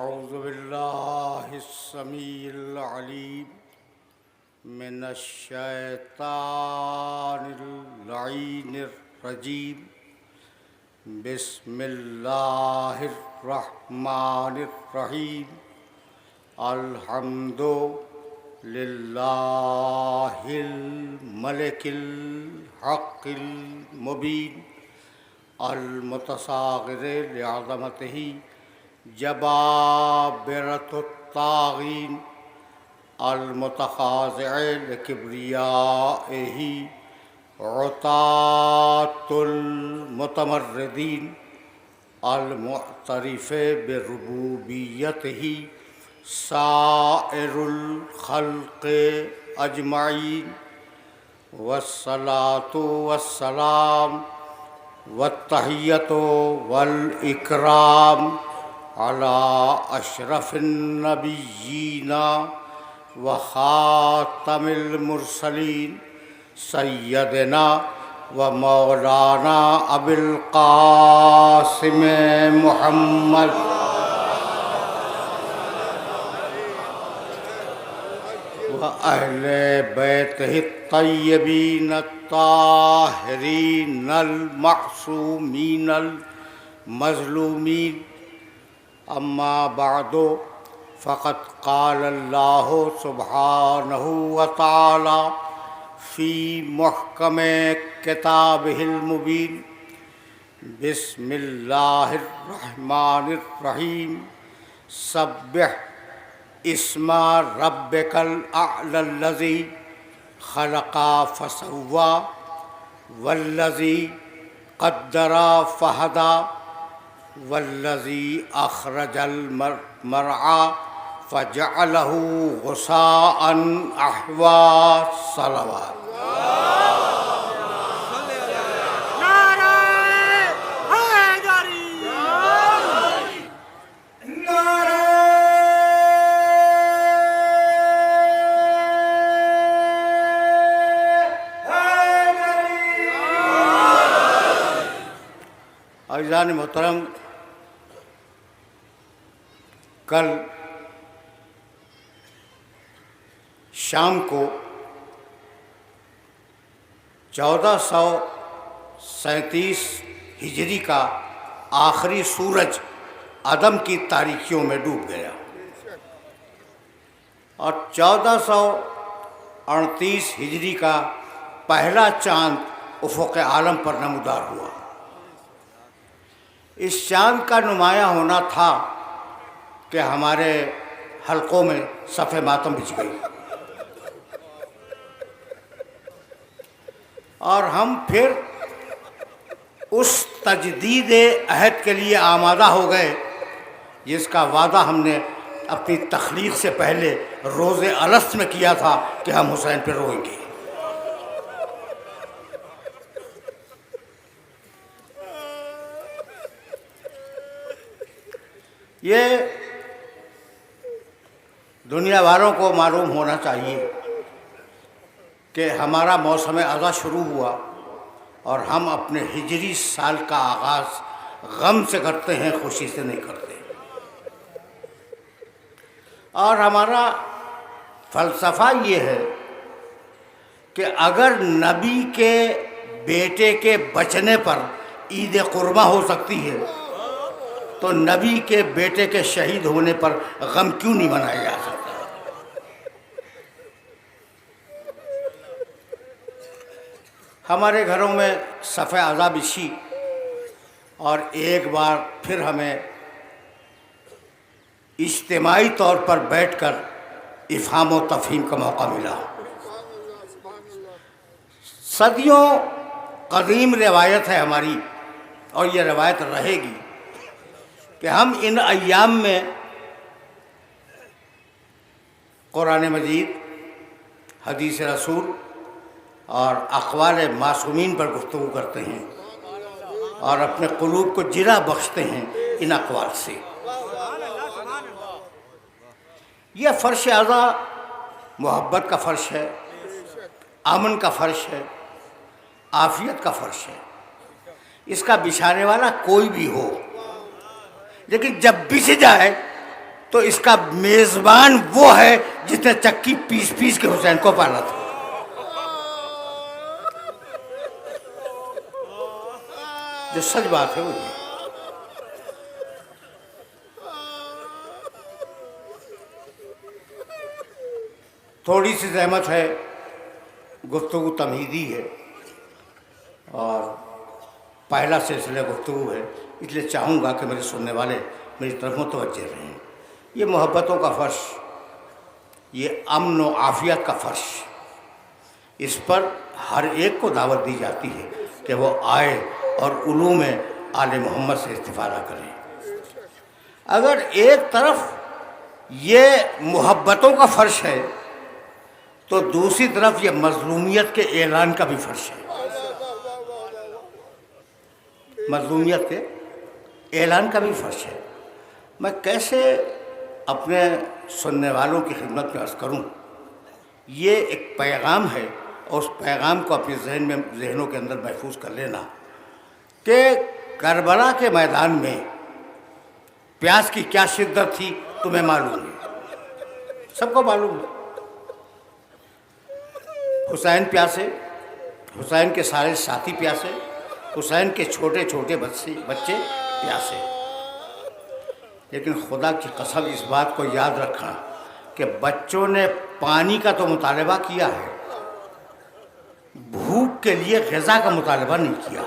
اعوذ باللہ السمیع العلیم من الشیطان اللعین الرجیم بسم اللہ الرحمن الرحیم الحمد للہ الملک الحق المبین المتصاغر لعظمتہ جبابرۃ الطاغین المتخاضع لکبریائہ عتاۃ المتمردین المعترف بربوبیتہ سائر الخلق اجمعین والصلاۃ والسلام والتحیۃ والاکرام علی اشرف النبیین وخاتم المرسلین سیدنا و مولانا ابی القاسم محمد و اہل بیتہ الطیبین الطاہرین المعصومین المظلومین اما بعد فقد قال اللہ سبحانہ وتعالی فی محکم کتابہ المبین بسم اللہ الرحمن الرحیم سبح اسم ربک الاعلی الذی خلق فسوی والذی قدر فہدی والذی اخرج المرعى فجعلہ غثاء احوى صلوات عزیزان محترم، کل شام کو 1437 ہجری کا آخری سورج عدم کی تاریکیوں میں ڈوب گیا اور 1438 ہجری کا پہلا چاند افق عالم پر نمودار ہوا۔ اس چاند کا نمایاں ہونا تھا کہ ہمارے حلقوں میں صف ماتم بچھ گئی اور ہم پھر اس تجدید عہد کے لیے آمادہ ہو گئے جس کا وعدہ ہم نے اپنی تخلیق سے پہلے روز الست میں کیا تھا کہ ہم حسین پہ روئیں گے۔ یہ دنیا والوں کو معلوم ہونا چاہیے کہ ہمارا موسم ازاں شروع ہوا اور ہم اپنے ہجری سال کا آغاز غم سے کرتے ہیں، خوشی سے نہیں کرتے۔ اور ہمارا فلسفہ یہ ہے کہ اگر نبی کے بیٹے کے بچنے پر عید قرباں ہو سکتی ہے تو نبی کے بیٹے کے شہید ہونے پر غم کیوں نہیں منایا جا سکتا؟ ہمارے گھروں میں صف عزا بچھی اور ایک بار پھر ہمیں اجتماعی طور پر بیٹھ کر افہام و تفہیم کا موقع ملا۔ صدیوں قدیم روایت ہے ہماری اور یہ روایت رہے گی کہ ہم ان ایام میں قرآن مجید، حدیث رسول اور اقوال معصومین پر گفتگو کرتے ہیں اور اپنے قلوب کو جرا بخشتے ہیں ان اقوال سے۔ یہ فرش اعضا محبت کا فرش ہے، امن کا فرش ہے، عافیت کا فرش ہے۔ اس کا بچھانے والا کوئی بھی ہو، لیکن جب بچھ جائے تو اس کا میزبان وہ ہے جس نے چکی پیس پیس کے حسین کو پالا تھا. جو سچ بات ہے وہ یہ. تھوڑی سی زحمت ہے، گفتگو تمہیدی ہے اور پہلا سلسلہ گفتگو ہے، اس لیے چاہوں گا کہ میرے سننے والے میری طرف متوجہ رہیں. یہ محبتوں کا فرش، یہ امن و عافیت کا فرش، اس پر ہر ایک کو دعوت دی جاتی ہے کہ وہ آئے اور علوم آل محمد سے استفادہ کریں. اگر ایک طرف یہ محبتوں کا فرش ہے تو دوسری طرف یہ مظلومیت کے اعلان کا بھی فرش ہے. مظلومیت کے اعلان کا بھی فرش ہے. میں کیسے اپنے سننے والوں کی خدمت میں عرض کروں؟ یہ ایک پیغام ہے اور اس پیغام کو اپنے ذہنوں کے اندر محفوظ کر لینا کہ کربلا کے میدان میں پیاس کی کیا شدت تھی تمہیں معلوم ہے، سب کو معلوم ہے. حسین پیاسے، حسین کے سارے ساتھی پیاسے، حسین کے چھوٹے چھوٹے بچے پیاسے. لیکن خدا کی قسم اس بات کو یاد رکھنا کہ بچوں نے پانی کا تو مطالبہ کیا ہے، بھوک کے لیے غذا کا مطالبہ نہیں کیا.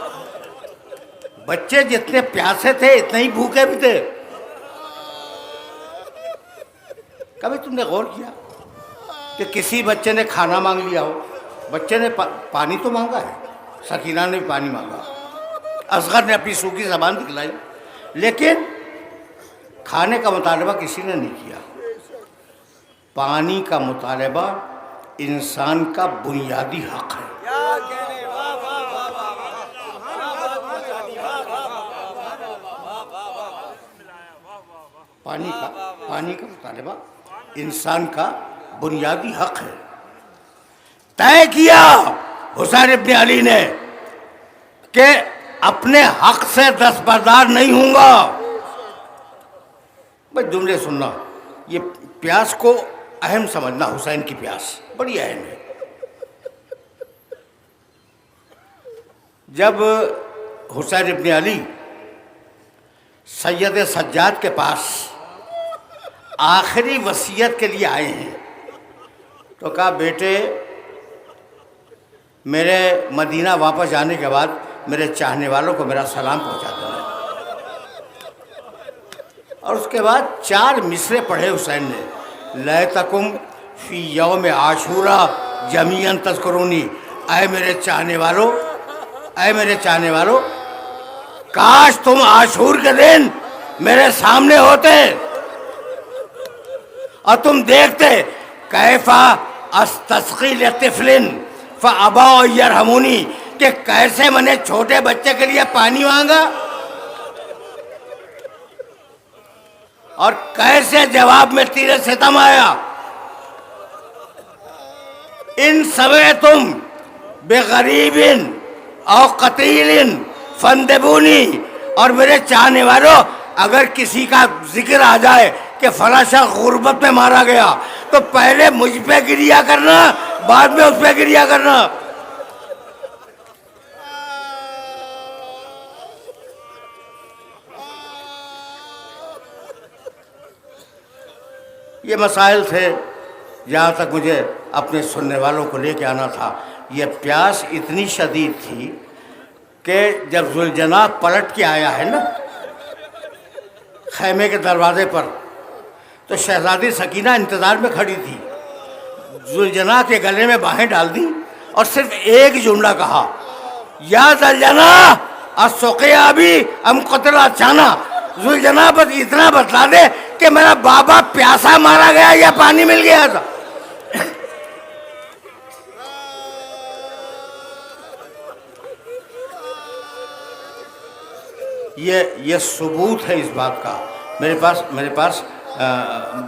بچے جتنے پیاسے تھے اتنے ہی بھوکے بھی تھے. کبھی تم نے غور کیا کہ کسی بچے نے کھانا مانگ لیا ہو؟ بچے نے پانی تو مانگا ہے، سکینہ نے بھی پانی مانگا، اصغر نے اپنی سوکھی زبان دکھلائی، لیکن کھانے کا مطالبہ کسی نے نہیں کیا. پانی کا مطالبہ انسان کا بنیادی حق ہے. پانی کا مطالبہ انسان کا بنیادی حق ہے. طے کیا حسین ابن علی نے کہ اپنے حق سے دستبردار نہیں ہوں گا. بھائی جملے سننا، یہ پیاس کو اہم سمجھنا. حسین کی پیاس بڑی اہم ہے. جب حسین ابن علی سید سجاد کے پاس آخری وصیت کے لیے آئے ہیں تو کہا بیٹے میرے مدینہ واپس جانے کے بعد میرے چاہنے والوں کو میرا سلام پہنچا دینا. اور اس کے بعد 4 مصرے پڑھے حسین نے. لیتکم فی یوم عاشورا جمیعا تذکرونی، اے میرے چاہنے والوں، کاش تم عاشور کے دن میرے سامنے ہوتے اور تم دیکھتے کیفا استسقی لطفل فابوا یرحمونی، کہ کیسے میں نے چھوٹے بچے کے لیے پانی مانگا اور کیسے جواب میں تیرے ستم آیا. ان سمعتم بغریب او قتیل فاندبونی، اور میرے چاہنے والوں اگر کسی کا ذکر آ جائے کہ فلاں شخص غربت میں مارا گیا تو پہلے مجھ پہ گریا کرنا، بعد میں اس پہ گریا کرنا. یہ مسائل تھے جہاں تک مجھے اپنے سننے والوں کو لے کے آنا تھا. یہ پیاس اتنی شدید تھی کہ جب ذوالجناح پلٹ کے آیا ہے نا خیمے کے دروازے پر، تو شہزادی سکینہ انتظار میں کھڑی تھی. ذوالجناح کے گلے میں باہیں ڈال دی اور صرف ایک جملہ کہا، یا ذوالجناح السقیا ابی ام قتل اچانا. ذوالجناح بس اتنا بتلا دے کہ میرا بابا پیاسا مارا گیا یا پانی مل گیا تھا. یہ ثبوت ہے اس بات کا. میرے پاس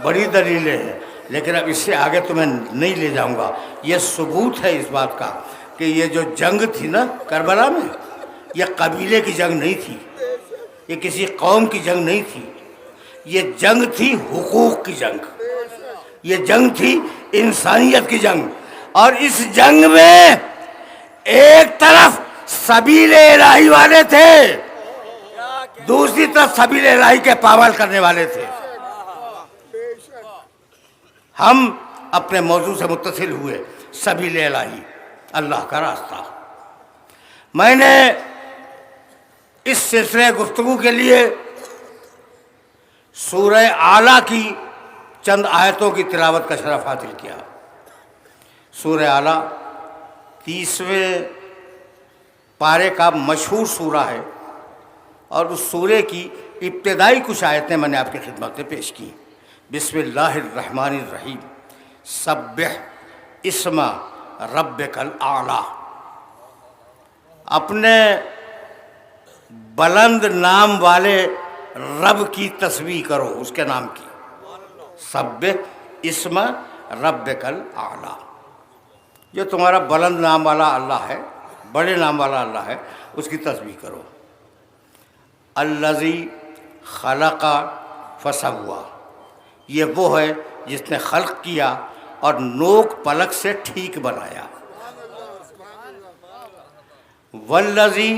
بڑی دلیلیں ہیں، لیکن اب اس سے آگے تو میں نہیں لے جاؤں گا. یہ ثبوت ہے اس بات کا کہ یہ جو جنگ تھی نا کربلا میں، یہ قبیلے کی جنگ نہیں تھی، یہ کسی قوم کی جنگ نہیں تھی، یہ جنگ تھی حقوق کی جنگ، یہ جنگ تھی انسانیت کی جنگ، اور اس جنگ میں ایک طرف سبیل الہی والے تھے، دوسری طرف سبیل الہی کے پامال کرنے والے تھے۔ ہم اپنے موضوع سے متصل ہوئے، سبیل الہی، اللہ کا راستہ۔ میں نے اس سلسلے گفتگو کے لیے سورہ اعلیٰ کی چند آیتوں کی تلاوت کا شرف حاصل کیا۔ سورہ اعلیٰ 30ویں پارے کا مشہور سورہ ہے، اور اس سورے کی ابتدائی کچھ آیتیں میں نے آپ کی خدمت میں پیش کی۔ بسم اللہ الرحمن الرحیم، سبح اسم ربک الاعلیٰ، اپنے بلند نام والے رب کی تسبیح کرو، اس کے نام کی۔ سبح اسم ربک الاعلیٰ، جو تمہارا بلند نام والا اللہ ہے، بڑے نام والا اللہ ہے، اس کی تسبیح کرو۔ الذی خلق فسوی، یہ وہ ہے جس نے خلق کیا اور نوک پلک سے ٹھیک بنایا۔ والذی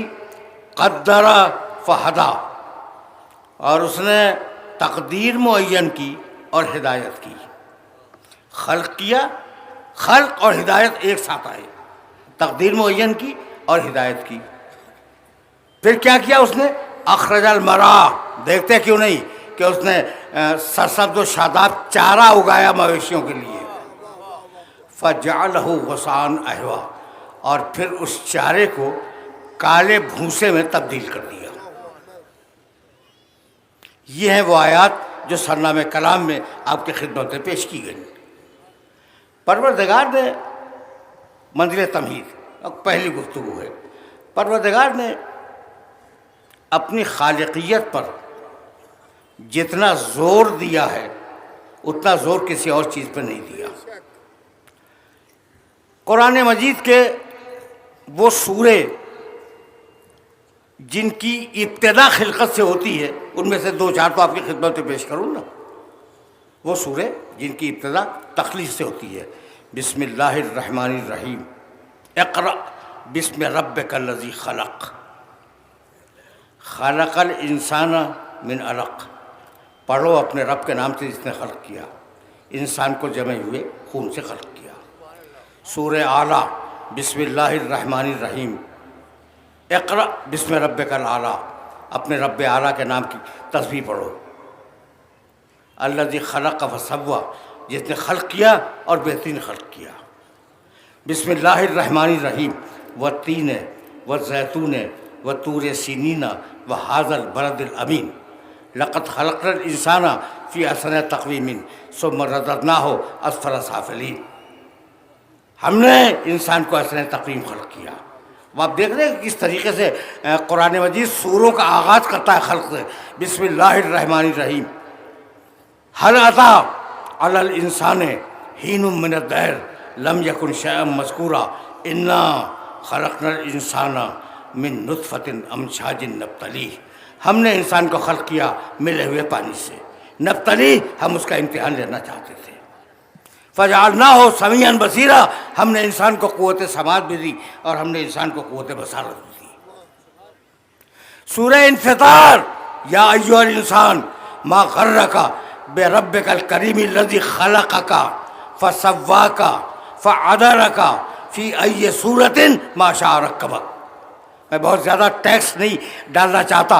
قدر فہدی، اور اس نے تقدیر معین کی اور ہدایت کی۔ خلق کیا، خلق اور ہدایت ایک ساتھ آئے، تقدیر معین کی اور ہدایت کی۔ پھر کیا کیا اس نے؟ اخرج المرعیٰ، دیکھتے کیوں نہیں کہ اس نے سرسبز و شاداب چارہ اگایا مویشیوں کے لیے۔ فجعلہ غثاء احویٰ، اور پھر اس چارے کو کالے بھوسے میں تبدیل کر دیا۔ یہ ہیں وہ آیات جو سرنامہ کلام میں آپ کی خدمت میں پیش کی گئی۔ پروردگار نے منزل تمہید، پہلی گفتگو ہے، پروردگار نے اپنی خالقیت پر جتنا زور دیا ہے اتنا زور کسی اور چیز پہ نہیں دیا۔ قرآن مجید کے وہ سورے جن کی ابتدا خلقت سے ہوتی ہے، ان میں سے دو چار تو آپ کی خدمت میں پیش کروں نا۔ وہ سورے جن کی ابتدا تخلیق سے ہوتی ہے، بسم اللہ الرحمن الرحیم، اقرأ بسم ربک الذی خلق، خلق الانسان من علق، پڑھو اپنے رب کے نام سے جس نے خلق کیا، انسان کو جمع ہوئے خون سے خلق کیا۔ سورہ اعلیٰ، بسم اللہ الرحمن الرحیم، اقرأ بسم ربک الاعلیٰ، اپنے رب اعلیٰ کے نام کی تسبیح پڑھو۔ الذی خلق فسوی، جس نے خلق کیا اور بہترین خلق کیا۔ بسم اللہ الرحمن الرحیم، والتین والزیتون وطور سینین وہذا البلد الامین، لقد خلقنا الانسان فی احسن تقویم ثم رددناہ اسفل سافلین، ہم نے انسان کو احسن تقویم خلق کیا۔ اب آپ دیکھ رہے ہیں کہ کس طریقے سے قرآن مجید سوروں کا آغاز کرتا ہے خلق سے۔ بسم اللہ الرحمن الرحیم، هل أتى على الإنسان حين من الدهر لم يكن شيئا مذكورا إنا خلقنا الإنسان من نطفة أمشاج نبتليه، ہم نے انسان کو خلق کیا ملے ہوئے پانی سے، نبتلی، ہم اس کا امتحان لینا چاہتے تھے۔ فجعلناه سمیعا بصیرا، ہم نے انسان کو قوت سماعت بھی دی اور ہم نے انسان کو قوت بصارت بھی دی۔ سورہ انفطار، یا ایھا الانسان ما غرک بربک الکریم الذی خلقک فسواک فعدلک فی ای صورت ما شاء رکبک۔ میں بہت زیادہ ٹیکس نہیں ڈالنا چاہتا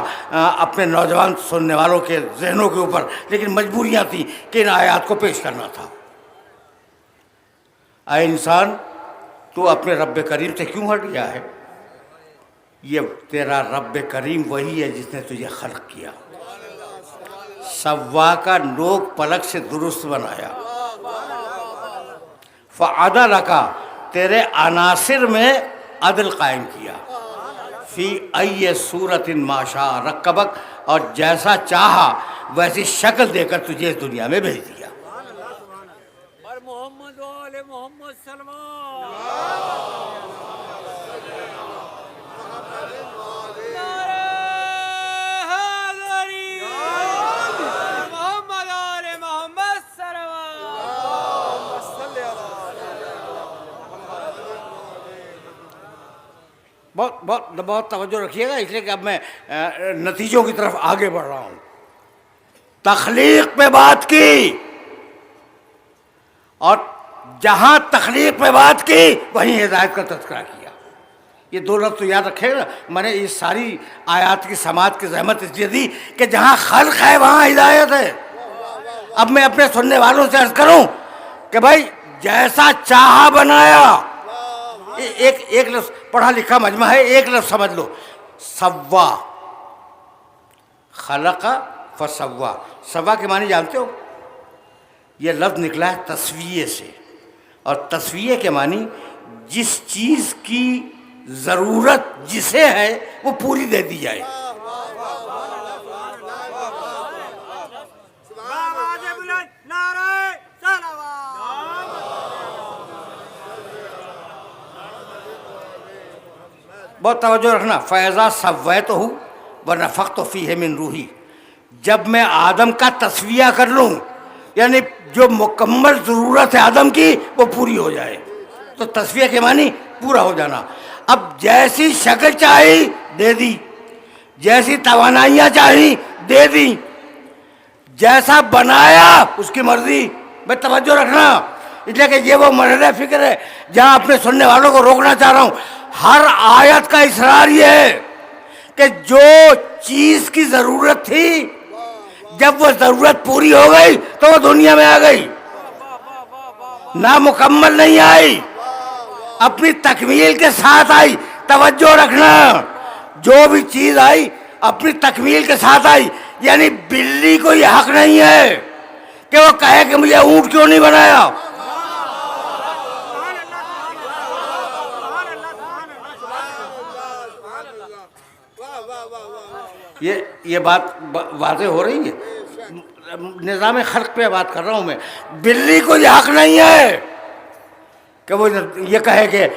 اپنے نوجوان سننے والوں کے ذہنوں کے اوپر، لیکن مجبوریاں تھیں کہ ان آیات کو پیش کرنا تھا۔ اے انسان، تو اپنے رب کریم سے کیوں ہٹ گیا ہے؟ یہ تیرا رب کریم وہی ہے جس نے تجھے خلق کیا، سوا کا نوک پلک سے درست بنایا، فعدلک، تیرے عناصر میں عدل قائم کیا، فی ای صورت ما شاء رکبک، اور جیسا چاہا ویسی شکل دے کر تجھے اس دنیا میں بھیج دیا۔ اور محمد و آل محمد سلمان۔ نعرہ حیدری، بہت بہت توجہ رکھیے گا، اس لیے کہ اب میں نتیجوں کی طرف آگے بڑھ رہا ہوں۔ تخلیق پہ بات کی، اور جہاں تخلیق پہ بات کی وہیں ہدایت کا تذکرہ کیا۔ یہ دو لفظ تو یاد رکھے گا۔ میں نے یہ ساری آیات کی سماعت کی زحمت اس لیے دی کہ جہاں خلق ہے وہاں ہدایت ہے۔ اب میں اپنے سننے والوں سے عرض کروں کہ بھائی جیسا چاہا بنایا، ایک لفظ پڑھا لکھا مجمع ہے، ایک لفظ سمجھ لو، سوا، خلق فسوا۔ سوا کے معنی جانتے ہو؟ یہ لفظ نکلا ہے تسویے سے، اور تسویے کے معنی جس چیز کی ضرورت جسے ہے وہ پوری دے دی جائے۔ بہت توجہ رکھنا، فَإِذَا سَوَّيْتُهُ وَنَفَخْتُ فِيهِ مِن روحی، جب میں آدم کا تسویہ کر لوں، یعنی جو مکمل ضرورت ہے آدم کی وہ پوری ہو جائے، تو تسویہ کے معنی پورا ہو جانا۔ اب جیسی شکل چاہی دے دی، جیسی توانائیاں چاہی دے دی، جیسا بنایا اس کی مرضی۔ میں توجہ رکھنا، اس لیے کہ یہ وہ مرحلہ فکر ہے جہاں اپنے سننے والوں کو روکنا چاہ رہا ہوں۔ ہر آیت کا اصرار یہ ہے کہ جو چیز کی ضرورت تھی جب وہ ضرورت پوری ہو گئی تو وہ دنیا میں آ گئی، نامکمل نہیں آئی، اپنی تکمیل کے ساتھ آئی۔ توجہ رکھنا، جو بھی چیز آئی اپنی تکمیل کے ساتھ آئی، یعنی بلی کو یہ حق نہیں ہے کہ وہ کہے کہ مجھے اونٹ کیوں نہیں بنایا۔ یہ بات واضح ہو رہی ہے، نظام خلق پہ بات کر رہا ہوں میں۔ بلی کو یہ حق نہیں ہے کہ وہ یہ کہے کہ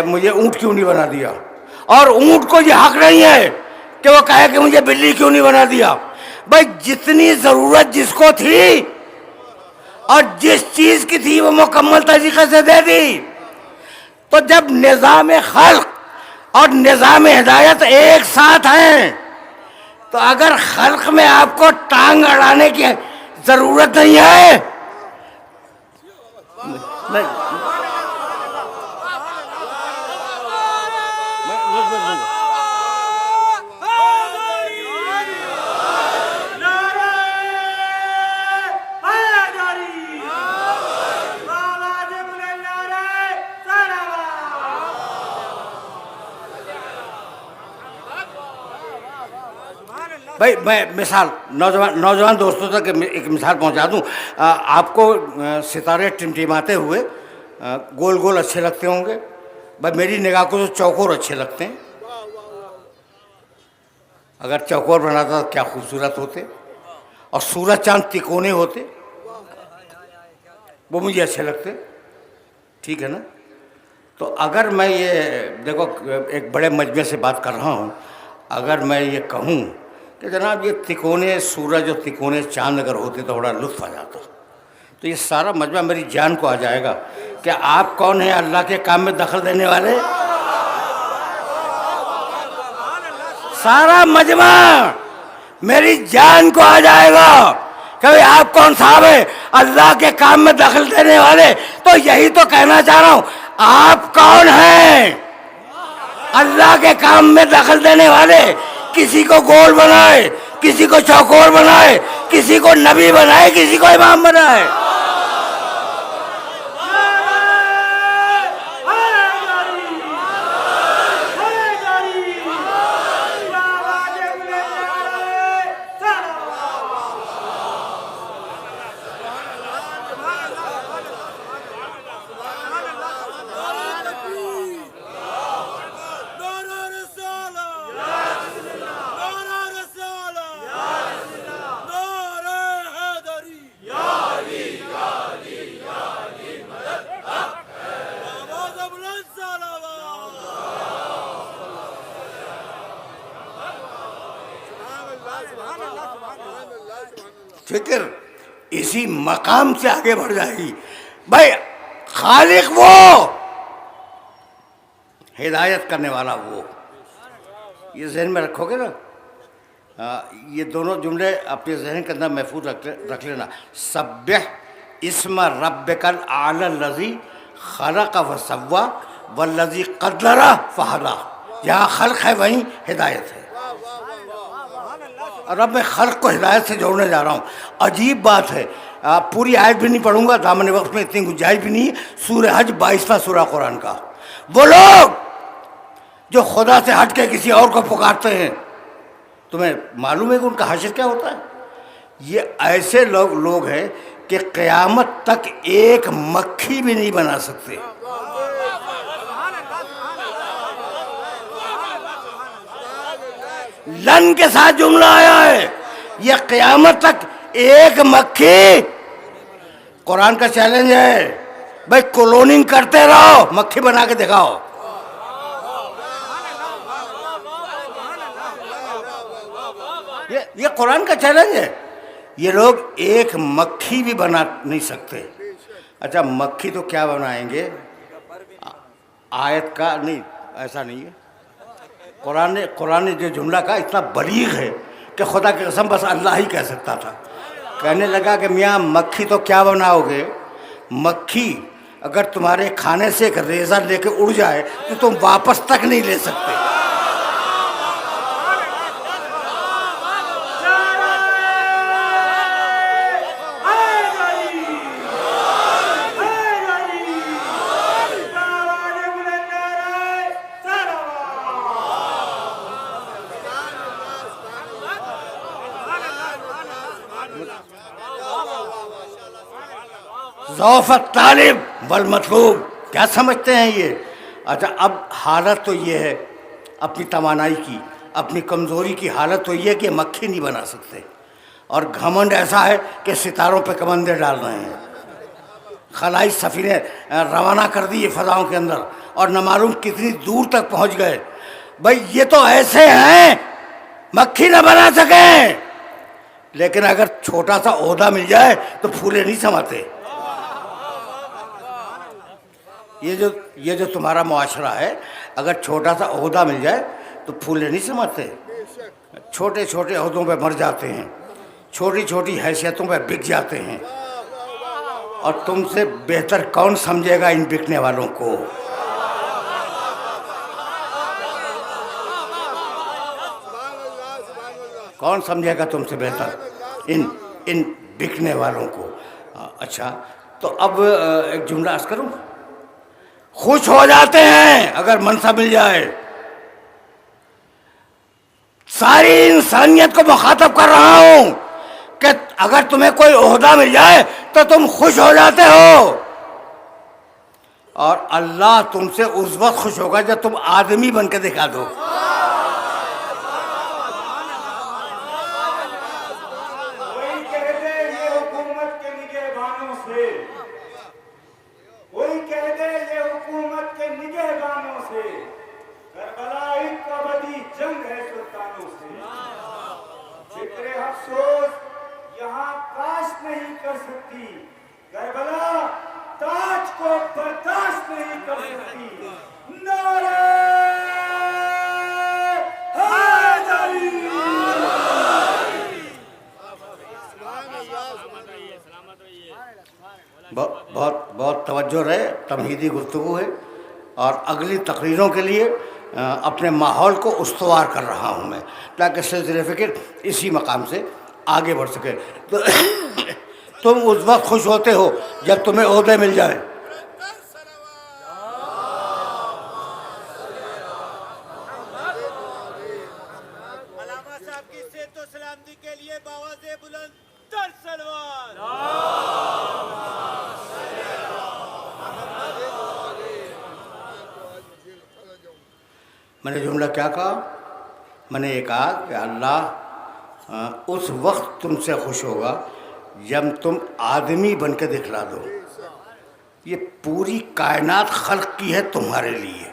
مجھے اونٹ کیوں نہیں بنا دیا، اور اونٹ کو یہ حق نہیں ہے کہ وہ کہے کہ مجھے بلی کیوں نہیں بنا دیا۔ بھائی جتنی ضرورت جس کو تھی اور جس چیز کی تھی وہ مکمل طریقے سے دے دی۔ تو جب نظام خلق اور نظام ہدایت ایک ساتھ ہیں تو اگر خلق میں آپ کو ٹانگ اڑانے کی ضرورت نہیں ہے، بھائی میں مثال نوجوان دوستوں تک ایک مثال پہنچا دوں۔ آپ کو ستارے ٹمٹماتے ہوئے گول گول اچھے لگتے ہوں گے، بھائی میری نگاہ کو تو چوکور اچھے لگتے ہیں۔ اگر چوکور بناتا تو کیا خوبصورت ہوتے، اور سورج چاند تکونے ہوتے، وہ مجھے اچھے لگتے، ٹھیک ہے نا؟ تو اگر میں یہ دیکھو ایک بڑے مجمع سے بات کر رہا ہوں، اگر میں یہ کہوں کہ جناب یہ تکونے سورج اور تکونے چاند اگر ہوتے تو بڑا لطف آ جاتا، تو یہ سارا مجمع میری جان کو آ جائے گا کہ آپ کون ہیں اللہ کے کام میں دخل دینے والے؟ سارا مجمع میری جان کو آ جائے گا کہ آپ کون صاحب ہیں اللہ کے کام میں دخل دینے والے۔ تو یہی تو کہنا چاہ رہا ہوں، آپ کون ہیں اللہ کے کام میں دخل دینے والے؟ کسی کو گول بنائے، کسی کو چوکور بنائے، کسی کو نبی بنائے، کسی کو امام بنائے۔ فکر اسی مقام سے آگے بڑھ جائے گی۔ بھائی خالق وہ، ہدایت کرنے والا وہ، یہ ذہن میں رکھو گے نا، یہ دونوں جملے اپنے ذہن کے اندر محفوظ رکھ لینا. سبح اسم ربک الاعلی الذی خلق وسوی والذی قدر فہدی. جہاں خلق ہے وہیں ہدایت ہے. اور اب میں خلق کو ہدایت سے جوڑنے جا رہا ہوں. عجیب بات ہے، پوری آیت بھی نہیں پڑھوں گا، دامن وقت میں اتنی گنجائش بھی نہیں ہے. سورہ حج 22واں سورہ قرآن کا. وہ لوگ جو خدا سے ہٹ کے کسی اور کو پکارتے ہیں، تمہیں معلوم ہے کہ ان کا حشر کیا ہوتا ہے؟ یہ ایسے لوگ ہیں کہ قیامت تک ایک مکھی بھی نہیں بنا سکتے. لن کے ساتھ جملہ آیا ہے، یہ قیامت تک ایک مکھی. قرآن کا چیلنج ہے بھائی، کلوننگ کرتے رہو، مکھی بنا کے دکھاؤ. یہ قرآن کا چیلنج ہے. یہ لوگ ایک مکھی بھی بنا نہیں سکتے. اچھا مکھی تو کیا بنائیں گے؟ آیت کا نہیں، ایسا نہیں ہے. قرآن نے جو جملہ کہا اتنا بلیغ ہے کہ خدا کی قسم بس اللہ ہی کہہ سکتا تھا. کہنے لگا کہ میاں مکھی تو کیا بناؤ گے؟ مکھی اگر تمہارے کھانے سے ایک ریزہ لے کے اڑ جائے تو تم واپس تک نہیں لے سکتے. ضعف الطالب والمطلوب، کیا سمجھتے ہیں یہ؟ اچھا اب حالت تو یہ ہے اپنی توانائی کی، اپنی کمزوری کی حالت تو یہ ہے کہ مکھی نہیں بنا سکتے. اور گھمنڈ ایسا ہے کہ ستاروں پہ کمندے ڈال رہے ہیں. خلائی سفینے روانہ کر دی فضاؤں کے اندر اور نہ معلوم کتنی دور تک پہنچ گئے. بھائی یہ تو ایسے ہیں مکھی نہ بنا سکیں، لیکن اگر چھوٹا سا عہدہ مل جائے تو پھولے نہیں سماتے. یہ جو تمہارا معاشرہ ہے، اگر چھوٹا سا عہدہ مل جائے تو پھولے نہیں سماتے. چھوٹے چھوٹے عہدوں پہ مر جاتے ہیں، چھوٹی چھوٹی حیثیتوں پہ بک جاتے ہیں. اور تم سے بہتر کون سمجھے گا ان بکنے والوں کو؟ کون سمجھے گا تم سے بہتر ان بکنے والوں کو؟ اچھا تو اب ایک جملہ عرض کروں. خوش ہو جاتے ہیں اگر منصب مل جائے. ساری انسانیت کو مخاطب کر رہا ہوں کہ اگر تمہیں کوئی عہدہ مل جائے تو تم خوش ہو جاتے ہو، اور اللہ تم سے اس وقت خوش ہوگا جب تم آدمی بن کے دکھا دو. یہاں کاش نہیں کر سکتی، کربلا تاج کو برداشت نہیں کر سکتی. نعرہ حیدری. بہت توجہ رہے، تمہیدی گفتگو ہے، اور اگلی تقریروں کے لیے اپنے ماحول کو استوار کر رہا ہوں میں، تاکہ سلسلہ فکر اسی مقام سے آگے بڑھ سکے. تو تم اس وقت خوش ہوتے ہو جب تمہیں عہدے مل جائے. علامہ صاحب کی صحت و سلامتی کے لیے باواز بلند تر سلوات. میں نے جملہ کیا کہا؟ میں نے یہ کہا کہ اللہ اس وقت تم سے خوش ہوگا جب تم آدمی بن کے دکھلا دو. یہ پوری کائنات خلق کی ہے تمہارے لیے.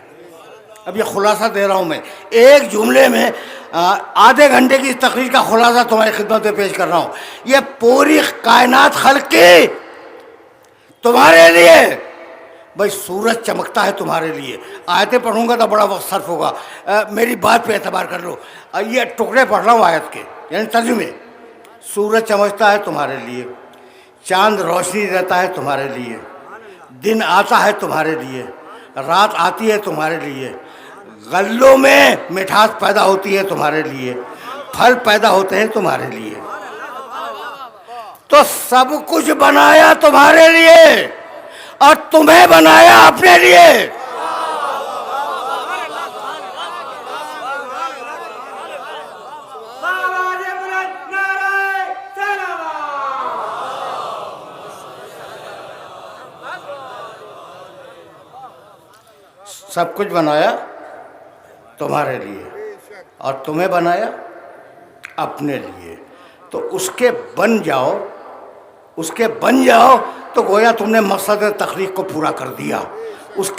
اب یہ خلاصہ دے رہا ہوں میں ایک جملے میں، آدھے گھنٹے کی تقریر کا خلاصہ تمہاری خدمت میں پیش کر رہا ہوں. یہ پوری کائنات خلق کی تمہارے لیے. بھائی سورج چمکتا ہے تمہارے لیے. آیتیں پڑھوں گا تو بڑا وقت صرف ہوگا, میری بات پہ اعتبار کر لو. یہ ٹکڑے پڑھ رہا ہوں آیت کے, یعنی ترجمے. سورج چمکتا ہے تمہارے لیے, چاند روشنی دیتا ہے تمہارے لیے, دن آتا ہے تمہارے لیے, رات آتی ہے تمہارے لیے, غلوں میں مٹھاس پیدا ہوتی ہے تمہارے لیے, پھل پیدا ہوتے ہیں تمہارے لیے. تو سب کچھ بنایا تمہارے لیے اور تمہیں بنایا اپنے لیے. آواز بلند نعرہ تکبیر. سب کچھ بنایا تمہارے لیے اور تمہیں بنایا اپنے لیے. تو اس کے بن جاؤ تو گویا تم نے مقصد تخلیق کو پورا کر دیا. اس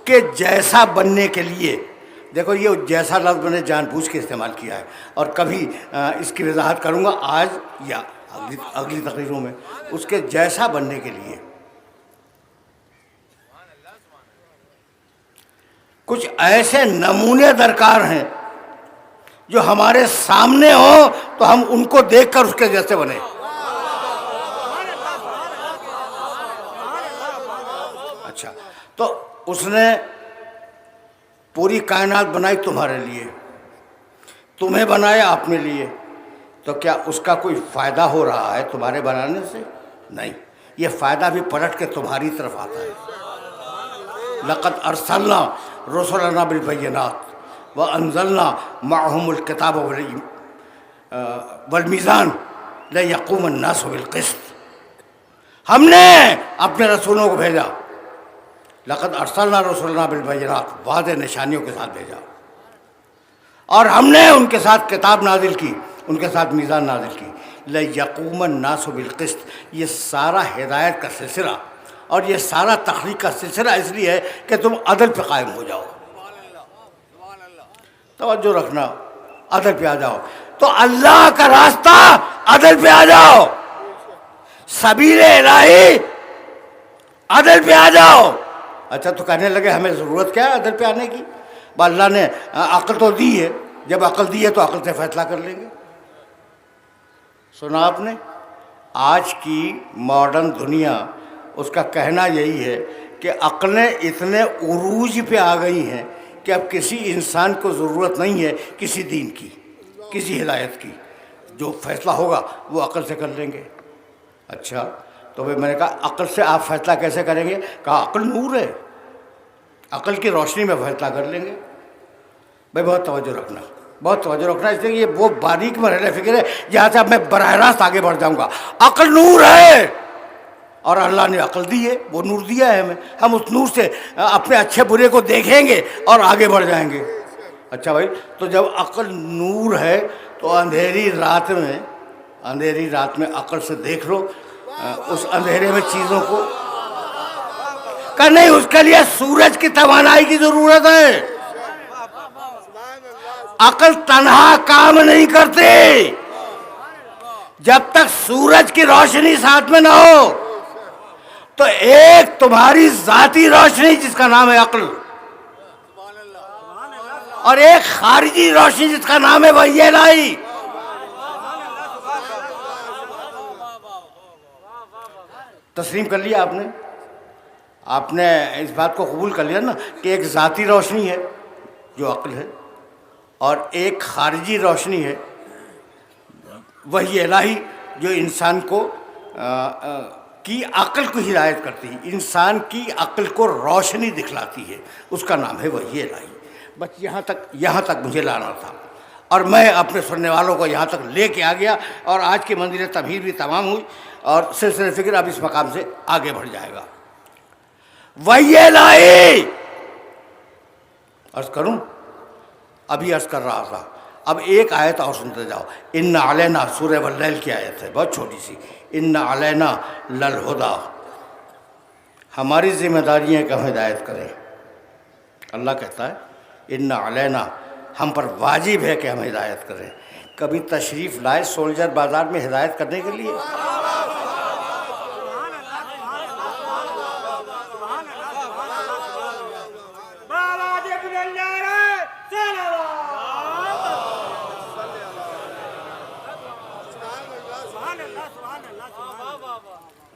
کے جیسا بننے کے لیے, دیکھو یہ جیسا لفظ میں نے جان بوجھ کے استعمال کیا ہے, اور کبھی اس کی وضاحت کروں گا آج یا اگلی تقریروں میں. اس کے جیسا بننے کے لیے کچھ ایسے نمونے درکار ہیں جو ہمارے سامنے ہوں تو ہم ان کو دیکھ کر اس کے جیسے بنے. اچھا, تو اس نے پوری کائنات بنائی تمہارے لیے, تمہیں بنایا اپنے لیے. تو کیا اس کا کوئی فائدہ ہو رہا ہے تمہارے بنانے سے؟ نہیں, یہ فائدہ بھی پلٹ کے تمہاری طرف آتا ہے. لقد ارسلنا رسلنا بالبینات وانزلنا معهم الکتاب والمیزان لیقوم الناس بالقسط. ہم نے اپنے رسولوں کو بھیجا, لقد ارسلنا رسلنا بالبینات, واضح نشانیوں کے ساتھ بھیجا, اور ہم نے ان کے ساتھ کتاب نازل کی, ان کے ساتھ میزان نازل کی. لیقوم الناس بالقسط, یہ سارا ہدایت کا سلسلہ اور یہ سارا تخلیق کا سلسلہ اس لیے ہے کہ تم عدل پہ قائم ہو جاؤ. توجہ رکھنا, عدل پہ آ جاؤ. تو اللہ کا راستہ عدل پہ آ جاؤ, سبیل الہی عدل پہ آ جاؤ. اچھا, تو کہنے لگے ہمیں ضرورت کیا ہے عدل پہ آنے کی؟ اللہ نے عقل تو دی ہے, جب عقل دی ہے تو عقل سے فیصلہ کر لیں گے. سنا آپ نے, آج کی ماڈرن دنیا اس کا کہنا یہی ہے کہ عقلیں اتنے عروج پہ آ گئی ہیں کہ اب کسی انسان کو ضرورت نہیں ہے کسی دین کی, کسی ہدایت کی. جو فیصلہ ہوگا وہ عقل سے کر لیں گے. اچھا, تو میں نے کہا عقل سے آپ فیصلہ کیسے کریں گے؟ کہا عقل نور ہے, عقل کی روشنی میں فیصلہ کر لیں گے. بھائی بہت توجہ رکھنا, بہت توجہ رکھنا, اس لیے یہ وہ باریک مرحلہ فکر ہے جہاں سے اب میں براہ راست آگے بڑھ جاؤں گا. عقل نور ہے اور اللہ نے عقل دی ہے, وہ نور دیا ہے ہمیں. ہم اس نور سے اپنے اچھے برے کو دیکھیں گے اور آگے بڑھ جائیں گے. اچھا بھائی, تو جب عقل نور ہے تو اندھیری رات میں عقل سے دیکھ لو اس اندھیرے میں چیزوں کو. کہ نہیں, اس کے لیے سورج کی توانائی کی ضرورت ہے. عقل تنہا کام نہیں کرتی جب تک سورج کی روشنی ساتھ میں نہ ہو. تو ایک تمہاری ذاتی روشنی جس کا نام ہے عقل, اور ایک خارجی روشنی جس کا نام ہے وحی الہی. تسلیم کر لیا آپ نے اس بات کو قبول کر لیا نا کہ ایک ذاتی روشنی ہے جو عقل ہے, اور ایک خارجی روشنی ہے وحی الہی جو انسان کو کی عقل کو ہدایت کرتی ہے, انسان کی عقل کو روشنی دکھلاتی ہے. اس کا نام ہے وحی الہی. بس یہاں تک مجھے لانا تھا, اور میں اپنے سننے والوں کو یہاں تک لے کے آ گیا, اور آج کی منزل تمہید بھی تمام ہوئی, اور سلسلہ فکر اب اس مقام سے آگے بڑھ جائے گا. وحی الہی عرض کروں, ابھی عرض کر رہا تھا, اب ایک آیت اور سنتے جاؤ. ان علینا, سورہ واللیل کی آیت ہے, بہت چھوٹی سی. ان علینا للہدیٰ, ہماری ذمہ داری ہے کہ ہم ہدایت کریں. اللہ کہتا ہے ان علینا, ہم پر واجب ہے کہ ہم ہدایت کریں. کبھی تشریف لائے سولجر بازار میں ہدایت کرنے کے لیے؟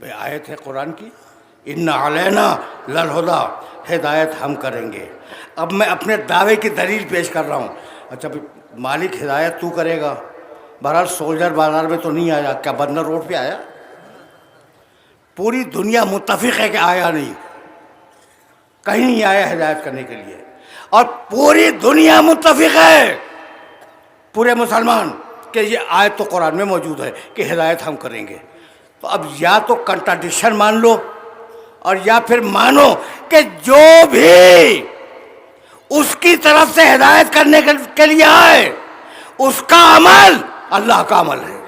بھائی آیت ہے قرآن کی، ان علینا للہدا، ہدایت ہم کریں گے۔ اب میں اپنے دعوے کی دلیل پیش کر رہا ہوں۔ اچھا بھائی مالک ہدایت تو کرے گا، بہرحال سولجر بازار میں تو نہیں آیا، کیا بندر روڈ پہ آیا؟ پوری دنیا متفق ہے کہ آیا نہیں، کہیں نہیں آیا ہدایت کرنے کے لیے، اور پوری دنیا متفق ہے، پورے مسلمان، کہ یہ آیت تو قرآن میں موجود ہے کہ ہدایت ہم کریں گے۔ تو اب یا تو کنٹراڈکشن مان لو، اور یا پھر مانو کہ جو بھی اس کی طرف سے ہدایت کرنے کے لیے آئے اس کا عمل اللہ کا عمل ہے۔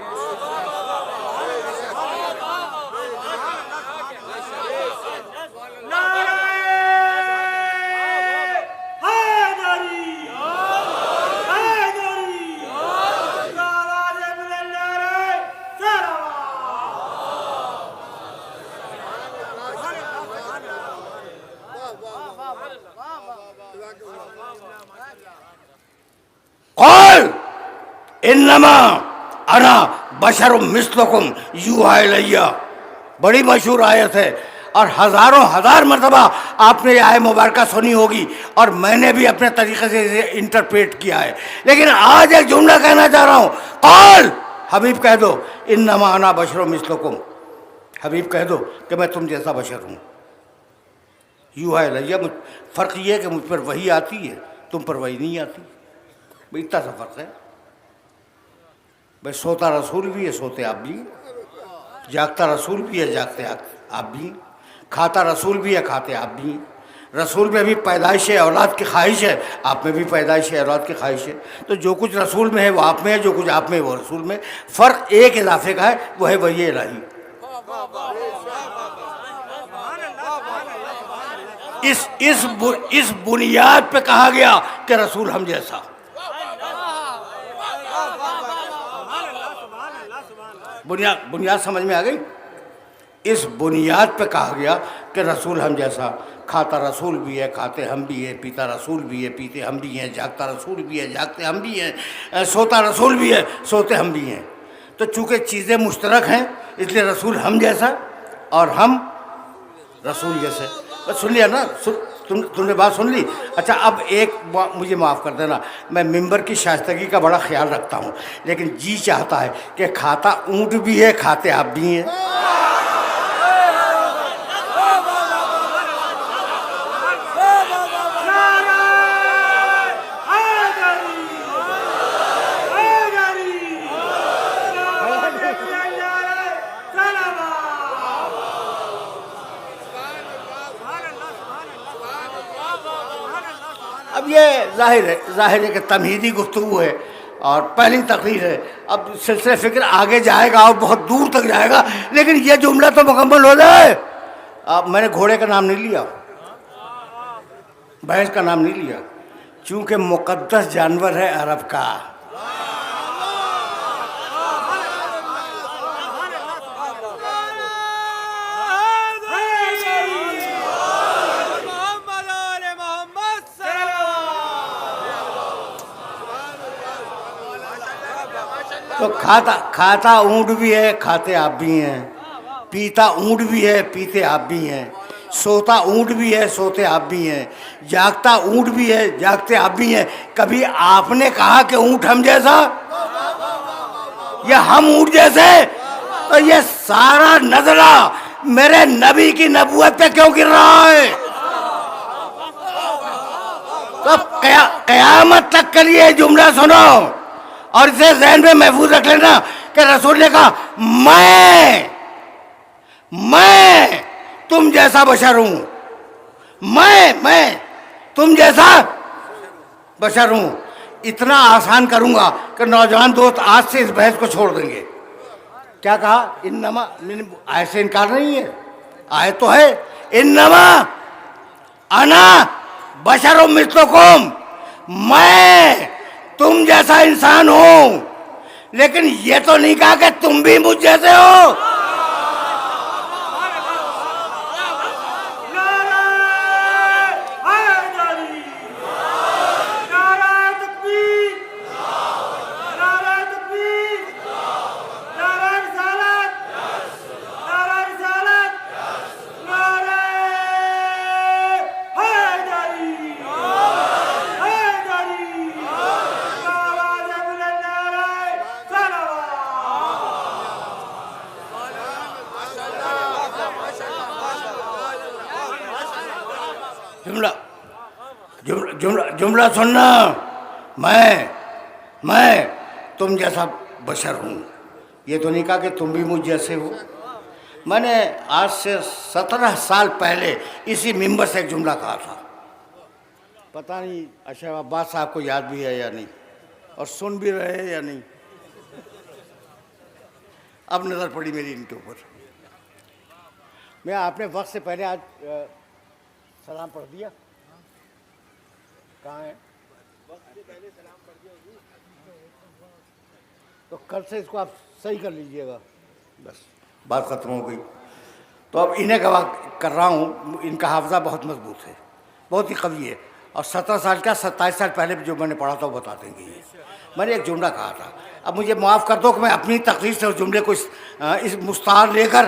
قل انما انا بشر مثلکم یوحی الی، بڑی مشہور آیت ہے، اور ہزاروں ہزار مرتبہ آپ نے یہ آیت مبارکہ سنی ہوگی، اور میں نے بھی اپنے طریقے سے اسے انٹرپریٹ کیا ہے، لیکن آج ایک جملہ کہنا چاہ رہا ہوں۔ قل، حبیب کہہ دو، انما انا بشر مثلکم، حبیب کہہ دو کہ میں تم جیسا بشر ہوں، یوحی الی، فرق یہ ہے کہ مجھ پر وحی آتی ہے، تم پر وحی نہیں آتی، اتنا سا فرق ہے۔ بھائی سوتا رسول بھی ہے، سوتے آپ بھی، جاگتا رسول بھی ہے، جاگتے آپ بھی، کھاتا رسول بھی ہے، کھاتے آپ بھی۔ رسول میں بھی پیدائش اولاد کی خواہش ہے، آپ میں بھی پیدائش اولاد کی خواہش ہے، تو جو کچھ رسول میں ہے وہ آپ میں ہے، جو کچھ آپ میں ہے وہ رسول میں، فرق ایک اضافے کا ہے، وہ ہے وحی الہی۔ اس بنیاد پہ کہا گیا کہ رسول ہم جیسا۔ بنیاد سمجھ میں آ گئی؟ اس بنیاد پہ کہا گیا کہ رسول ہم جیسا، کھاتا رسول بھی ہے، کھاتے ہم بھی ہیں، پیتا رسول بھی ہے، پیتے ہم بھی ہیں، جاگتا رسول بھی ہے، جاگتے ہم بھی ہیں، سوتا رسول بھی ہے، سوتے ہم بھی ہیں۔ تو چونکہ چیزیں مشترک ہیں اس لیے رسول ہم جیسا اور ہم رسول جیسے۔ بس سن لیا نا، تم نے بات سن لی؟ اچھا اب ایک مجھے معاف کر دینا، میں ممبر کی شائستگی کا بڑا خیال رکھتا ہوں، لیکن جی چاہتا ہے کہ کھاتا اونٹ بھی ہے، کھاتے آپ بھی ہیں۔ اب یہ ظاہر ہے کہ تمہیدی گفتگو ہے اور پہلی تقریر ہے، اب سلسلہ فکر آگے جائے گا اور بہت دور تک جائے گا، لیکن یہ جملہ تو مکمل ہو جائے۔ اب میں نے گھوڑے کا نام نہیں لیا، بھینس کا نام نہیں لیا، چونکہ مقدس جانور ہے عرب کا۔ تو کھاتا اونٹ بھی ہے، کھاتے آپ بھی ہیں، پیتا اونٹ بھی ہے، پیتے آپ بھی ہیں، سوتا اونٹ بھی ہے، سوتے آپ بھی ہیں، جاگتا اونٹ بھی ہے، جاگتے آپ بھی ہیں۔ کبھی آپ نے کہا کہ اونٹ ہم جیسا یا ہم اونٹ جیسے؟ تو یہ سارا نظرہ میرے نبی کی نبوت پہ کیوں گر رہا ہے؟ تو قیامت تک کے لیے جملہ سنو اور اسے ذہن میں محفوظ رکھ لینا کہ رسول نے کہا میں تم جیسا بشر ہوں، میں تم جیسا بشر ہوں۔ اتنا آسان کروں گا کہ نوجوان دوست آج سے اس بحث کو چھوڑ دیں گے۔ کیا کہا؟ انما، آیت سے انکار نہیں ہے، آیت تو ہے، انما انا بشر مثلکم، میں تم جیسا انسان ہوں، لیکن یہ تو نہیں کہا کہ تم بھی مجھ جیسے ہو۔ جملہ جملہ سننا. میں تم جیسا بشر ہوں. یہ تو نہیں کہا کہ تم بھی مجھ جیسے ہو. میں نے آج سے 17 سال پہلے اسی ممبر سے ایک جملہ کہا تھا. پتہ نہیں اشرف عباس صاحب کو یاد بھی ہے یا نہیں, اور سن بھی رہے ہیں یا نہیں. اب نظر پڑی میری ان کے اوپر. میں آپ نے وقت سے پہلے آج سلام پڑھ دیا. کہاں ہے؟ تو کل سے اس کو آپ صحیح کر لیجئے گا. بس بات ختم ہو گئی. تو اب انہیں گواہ کر رہا ہوں. ان کا حافظہ بہت مضبوط ہے, بہت ہی قوی ہے, اور 17 سال کا 27 سال پہلے جو میں نے پڑھا تھا وہ بتا دیں گے. یہ میں نے ایک جملہ کہا تھا. اب مجھے معاف کر دو کہ میں اپنی تقریر سے اس جملے کو اس مستعار لے کر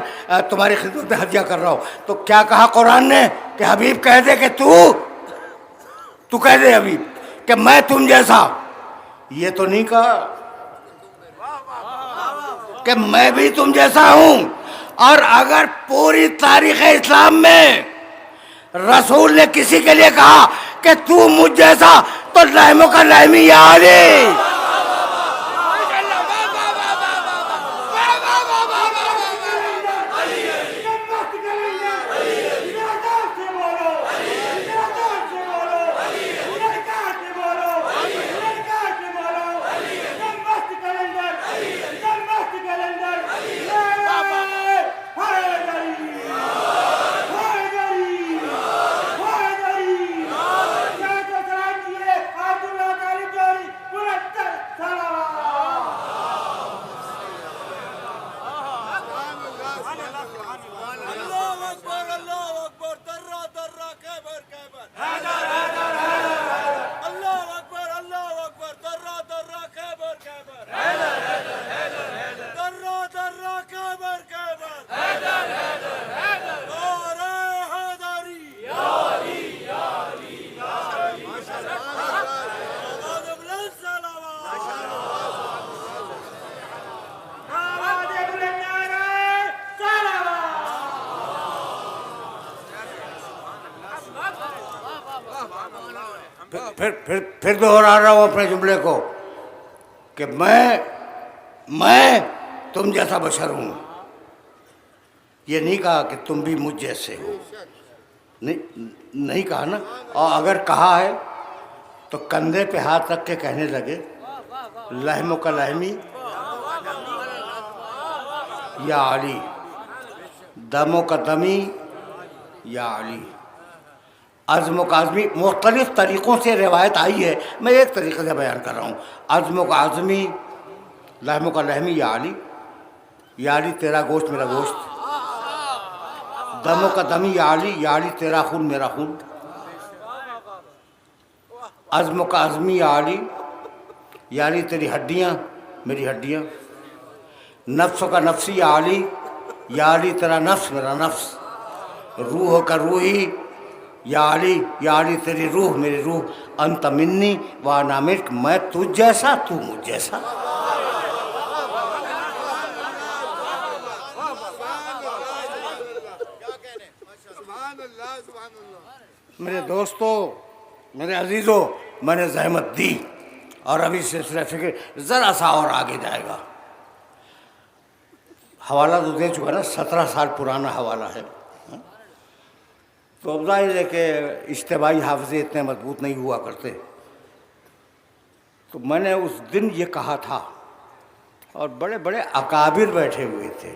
تمہاری خدمت میں ہدیہ کر رہا ہوں. تو کیا کہا قرآن نے کہ حبیب کہہ دے کہ تو کہہ دے حبیب کہ میں تم جیسا. یہ تو نہیں کہا کہ میں بھی تم جیسا ہوں. اور اگر پوری تاریخ اسلام میں رسول نے کسی کے لیے کہا کہ تو مجھ جیسا, تو لہموں کا لہمی یا علی. پھر دوہرا رہا ہوں اپنے جملے کو کہ میں تم جیسا بشر ہوں. یہ نہیں کہا کہ تم بھی مجھ جیسے ہو. نہیں کہا نا. اور اگر کہا ہے تو کندھے پہ ہاتھ رکھ کے کہنے لگے لہموں کا لہمی یا علی, دموں کا دمی یا علی, عزم و عزمی. مختلف طریقوں سے روایت آئی ہے, میں ایک طریقے سے بیان کر رہا ہوں. عزم و عزمی, لحم کا لحمی یا علی, یا علی تیرا گوشت میرا گوشت. دموں کا دمی یا علی تیرا خون میرا خون. عزم کا عزمی یا علی تیری ہڈیاں میری ہڈیاں. نفس کا نفسی یا علی تیرا نفس میرا نفس. روح کا روحی یا علی تیری روح میری روح. انت منی وانا منک, میں تجھ جیسا تو مجھ جیسا. میرے دوستو, میرے عزیزو, میں نے زحمت دی اور ابھی سلسلہ فکر ذرا سا اور آگے جائے گا. حوالہ تو دے چکا نا, 17 سال پرانا حوالہ ہے. تو اب ظاہر ہے کہ اجتماعی حافظے اتنے مضبوط نہیں ہوا کرتے. تو میں نے اس دن یہ کہا تھا, اور بڑے بڑے اکابر بیٹھے ہوئے تھے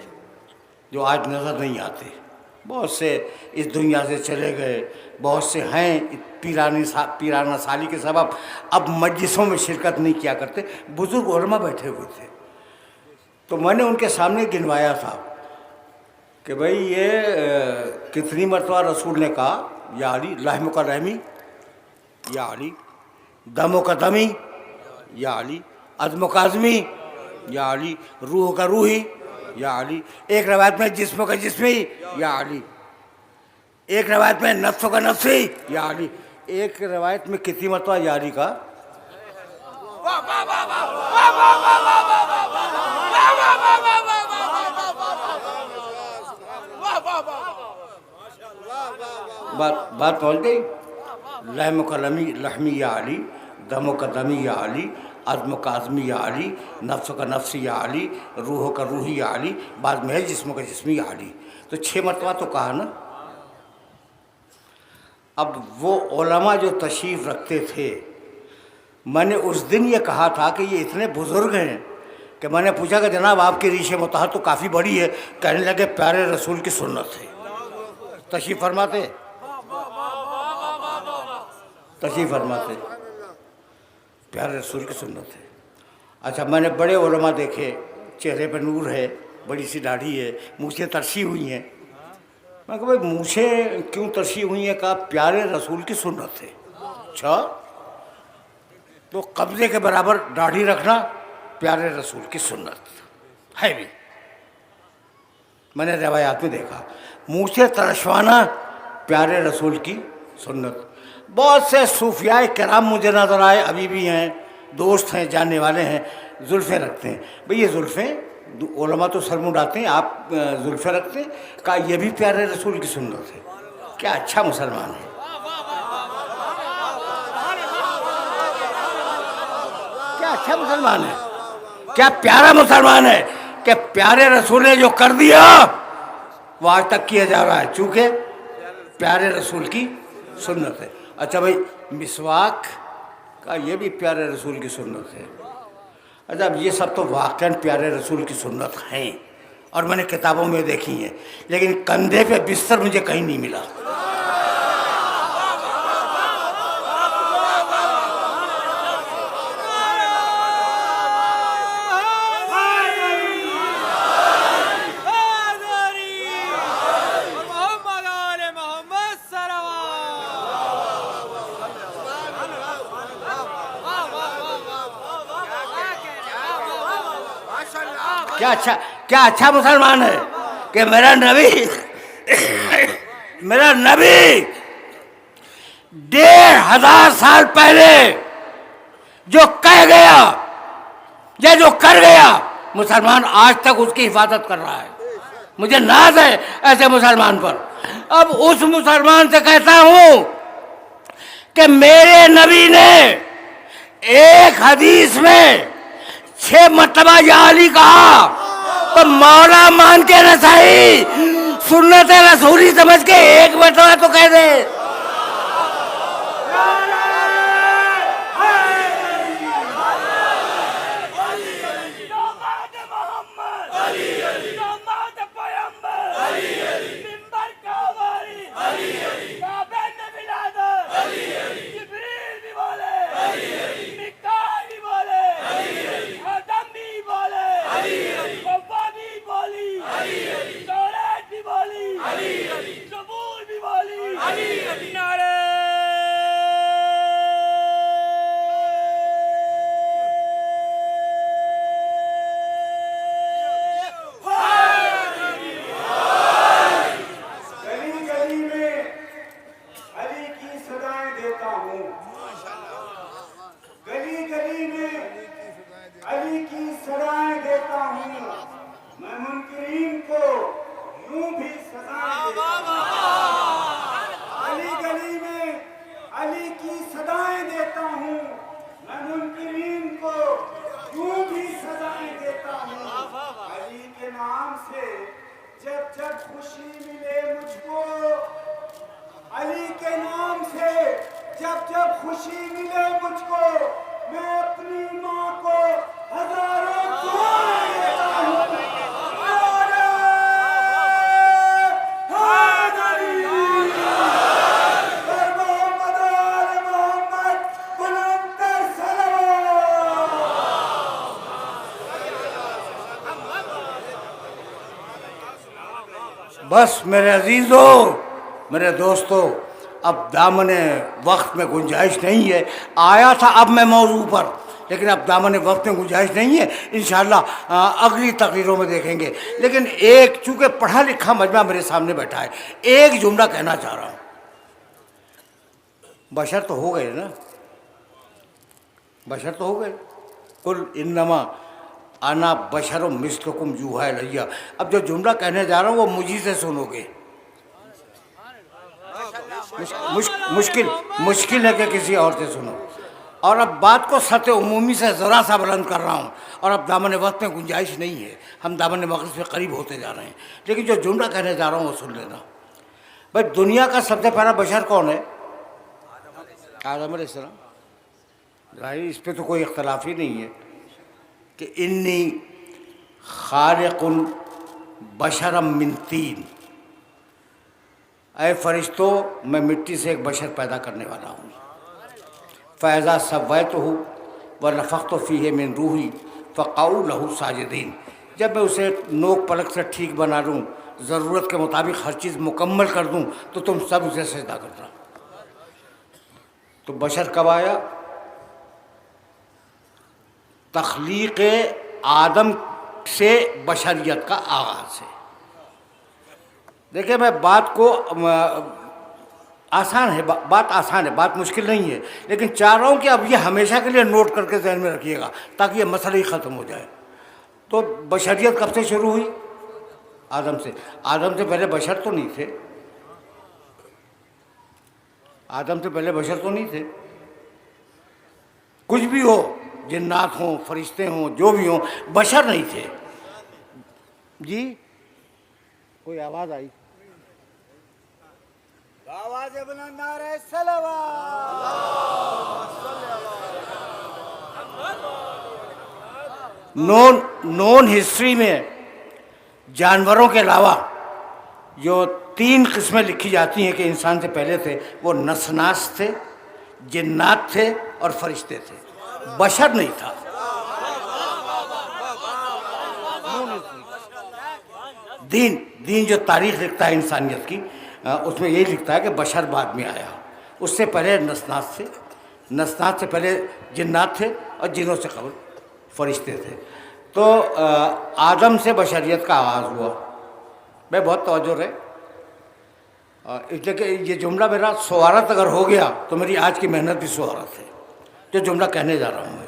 جو آج نظر نہیں آتے. بہت سے اس دنیا سے چلے گئے, بہت سے ہیں پیرانہ سالی کے سبب اب مجلسوں میں شرکت نہیں کیا کرتے. بزرگ علماء بیٹھے ہوئے تھے. تو میں نے ان کے سامنے گنوایا تھا کہ بھئی یہ کتنی مرتبہ رسول نے کہا یا علی, لحم کا لحمی یا علی, دموں کا دمی یا علی, عزم کا عزمی یا علی, روح کا روحی یا علی. ایک روایت میں جسم کا جسمی یا علی, ایک روایت میں نفس کا نفسی یا علی, ایک روایت میں کتنی مرتبہ یا علی کا. بات پہنچ گئی. لحم کا لحمی یا علی، دم کا دمی یا علی، عزم کا عزمی یا علی، نفس کا نفسی یا علی، روح کا روحی یا علی، بعد میں ہے جسم کا جسمی یا علی. تو 6 مرتبہ تو کہا نا. اب وہ علماء جو تشریف رکھتے تھے، میں نے اس دن یہ کہا تھا کہ یہ اتنے بزرگ ہیں کہ میں نے پوچھا کہ جناب آپ کی ریش مطہر تو کافی بڑی ہے. کہنے لگے پیارے رسول کی سنت ہے. تشریف فرماتے پیارے رسول کی سنت ہے. اچھا، میں نے بڑے علماء دیکھے، چہرے پہ نور ہے، بڑی سی داڑھی ہے، مونچھیں ترشی ہوئی ہیں. میں کہا بھائی مونچھیں کیوں ترشی ہوئی ہیں؟ کہا پیارے رسول کی سنت ہے. اچھا، تو قبضے کے برابر داڑھی رکھنا پیارے رسول کی سنت ہے بھی. میں نے روایات میں دیکھا. مونچھیں ترشوانا پیارے رسول کی سنت. بہت سے صوفیاء کرام مجھے نظر آئے، ابھی بھی ہیں، دوست ہیں، جاننے والے ہیں، زلفیں رکھتے ہیں. بھئی یہ زلفیں علماء تو سر منڈاتے ہیں، آپ زلفیں رکھتے ہیں؟ کہا یہ بھی پیارے رسول کی سنت ہے. کیا اچھا مسلمان ہے، کیا اچھا مسلمان ہے، کیا پیارا مسلمان ہے کہ پیارے رسول نے جو کر دیا وہ آج تک کیا جا رہا ہے، چونکہ پیارے رسول کی سنت ہے. اچھا بھائی مسواک کا یہ بھی پیارے رسول کی سنت ہے. اچھا، اب یہ سب تو واقعاً پیارے رسول کی سنت ہیں اور میں نے کتابوں میں دیکھی ہیں، لیکن کندھے پہ بستر مجھے کہیں نہیں ملا. کیا اچھا مسلمان ہے کہ میرا نبی 1500 سال پہلے جو کہہ گیا یا جو کر گیا، مسلمان آج تک اس کی حفاظت کر رہا ہے. مجھے ناز ہے ایسے مسلمان پر. اب اس مسلمان سے کہتا ہوں کہ میرے نبی نے ایک حدیث میں 6 مرتبہ یا علی کہا، تو مولا مان کے نہ صحیح، سنت رسولی سمجھ کے 1 مرتبہ تو کہہ دے. بس میرے عزیزوں، میرے دوستوں، اب دامن وقت میں گنجائش نہیں ہے. آیا تھا اب میں موضوع پر، لیکن اب دامن وقت میں گنجائش نہیں ہے. انشاءاللہ اگلی تقریروں میں دیکھیں گے. لیکن ایک چونکہ پڑھا لکھا مجمع میرے سامنے بیٹھا ہے، ایک جملہ کہنا چاہ رہا ہوں. بشر تو ہو گئے نا، بشر تو ہو گئے. قل انما انا بشر مثلکم یوحی الی. اب جو جملہ کہنے جا رہا ہوں وہ مجھے سے سنو گے. مشکل ہے کہ کسی اور سے سنو. اور اب بات کو سطح عمومی سے ذرا سا بلند کر رہا ہوں, اور اب دامن وقت میں گنجائش نہیں ہے, ہم دامن مغرب سے قریب ہوتے جا رہے ہیں. لیکن جو جملہ کہنے جا رہا ہوں وہ سن لینا. بھائی دنیا کا سب سے پہلا بشر کون ہے؟ آدم علیہ السلام. ظاہر اس پہ تو کوئی اختلاف ہی نہیں ہے کہ انی خالق بشرا من طین, اے فرشتوں میں مٹی سے ایک بشر پیدا کرنے والا ہوں. فَإِذَا سَوَّيْتُهُ وَنَفَخْتُ فِيهِ مِن رُوحِي فَقَعُوا لَهُ سَاجِدِينَ. جب میں اسے نوک پلک سے ٹھیک بنا لوں, ضرورت کے مطابق ہر چیز مکمل کر دوں, تو تم سب اسے سجدہ کرنا. تو بشر کب آیا؟ تخلیق آدم سے بشریت کا آغاز ہے. دیکھیں میں بات کو آسان ہے, بات مشکل نہیں ہے, لیکن چاہ رہا ہوں کہ اب یہ ہمیشہ کے لیے نوٹ کر کے ذہن میں رکھیے گا تاکہ یہ مسئلہ ہی ختم ہو جائے. تو بشریت کب سے شروع ہوئی؟ آدم سے. آدم سے پہلے بشر تو نہیں تھے. آدم سے پہلے بشر تو نہیں تھے. کچھ بھی ہو, جنات ہوں, فرشتے ہوں, جو بھی ہوں, بشر نہیں تھے. جی کوئی آواز آئی؟ آواز بلند نعرہ صلوات. نون ہسٹری میں جانوروں کے علاوہ جو 3 قسمیں لکھی جاتی ہیں کہ انسان سے پہلے تھے, وہ نسناس تھے, جنات تھے اور فرشتے تھے. بشر نہیں تھا. دین جو تاریخ لکھتا ہے انسانیت کی, اس میں یہی لکھتا ہے کہ بشر بعد میں آیا. اس سے پہلے نسناس تھے, نسناس سے پہلے جنات تھے, اور جنوں سے قبل فرشتے تھے. تو آدم سے بشریت کا آغاز ہوا. میں بہت توجہ رہے, اس لیے کہ یہ جملہ میرا سوارت اگر ہو گیا تو میری آج کی محنت بھی سوارت ہے. جو جملہ کہنے جا رہا ہوں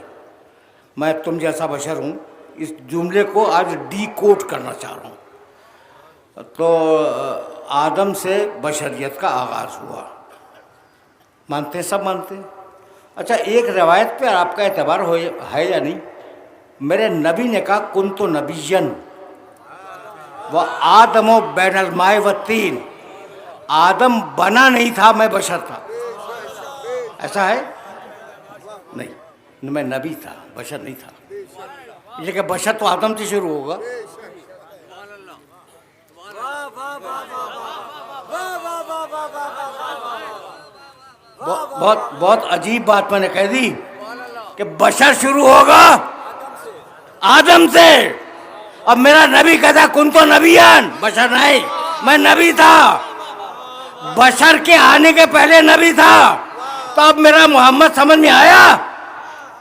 میں تم جیسا بشر ہوں, اس جملے کو آج ڈی کوڈ کرنا چاہ رہا ہوں. تو آدم سے بشریت کا آغاز ہوا. مانتے ہیں, سب مانتے ہیں. اچھا ایک روایت پہ آپ کا اعتبار ہے یا نہیں؟ میرے نبی نے کہا کنت نبیًا و آدم بین الماء والطین. آدم بنا نہیں تھا, میں بشر تھا. ایسا ہے؟ نہیں, میں نبی تھا, بشر نہیں تھا. لیکن بشر تو آدم سے شروع ہوگا. بہت عجیب بات میں نے کہہ دی کہ بشر شروع ہوگا آدم سے. اب میرا نبی کہتا کنت نبیًا, بشر نہیں, میں نبی تھا. بشر کے آنے کے پہلے نبی تھا. تو اب میرا محمد سمجھ میں آیا؟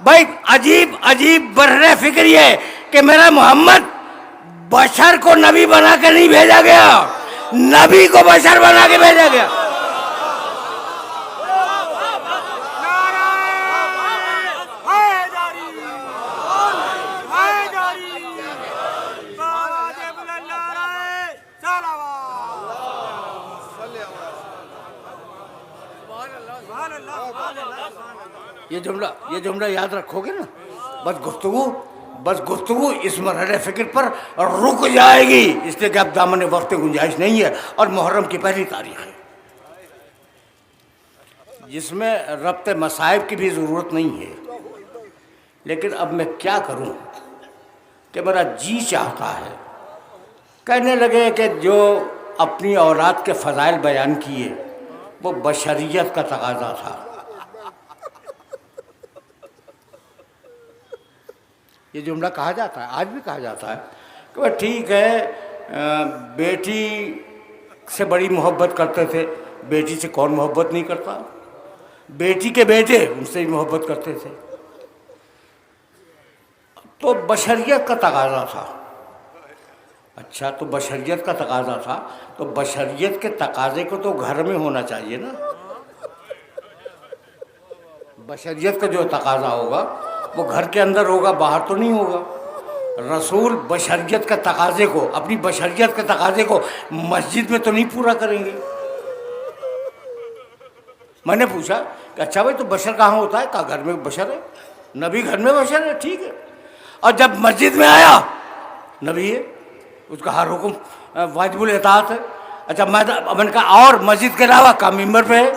بھائی عجیب برہنہ فکر یہ کہ میرا محمد بشر کو نبی بنا کے نہیں بھیجا گیا, نبی کو بشر بنا کے بھیجا گیا. یہ جملہ یاد رکھو گے نا, بس گفتگو اس مرحلے فکر پر رک جائے گی, اس لیے کہ اب دامن وقت گنجائش نہیں ہے, اور محرم کی پہلی تاریخ ہے جس میں ربط مصائب کی بھی ضرورت نہیں ہے. لیکن اب میں کیا کروں کہ میرا جی چاہتا ہے. کہنے لگے کہ جو اپنی اولاد کے فضائل بیان کیے وہ بشریت کا تقاضا تھا. یہ جملہ کہا جاتا ہے, آج بھی کہا جاتا ہے کہ ٹھیک ہے, بیٹی سے بڑی محبت کرتے تھے, بیٹی سے کون محبت نہیں کرتا, بیٹی کے بیٹے ان سے ہی محبت کرتے تھے. تو بشریت کا تقاضا تھا. اچھا تو بشریت کا تقاضا تھا تو بشریت کے تقاضے کو تو گھر میں ہونا چاہیے نا. بشریت کا جو تقاضا ہوگا وہ گھر کے اندر ہوگا, باہر تو نہیں ہوگا. رسول بشریت کے تقاضے کو, اپنی بشریت کے تقاضے کو مسجد میں تو نہیں پورا کریں گے. میں نے پوچھا کہ اچھا بھائی تو بشر کہاں ہوتا ہے؟ کہا گھر میں بشر ہے، نبی گھر میں بشر ہے، ٹھیک ہے۔ اور جب مسجد میں آیا نبی ہے، اس کا ہر حکم واجب الاطاعت ہے۔ اچھا میں نے کہا اور مسجد کے علاوہ کا ممبر پہ ہے،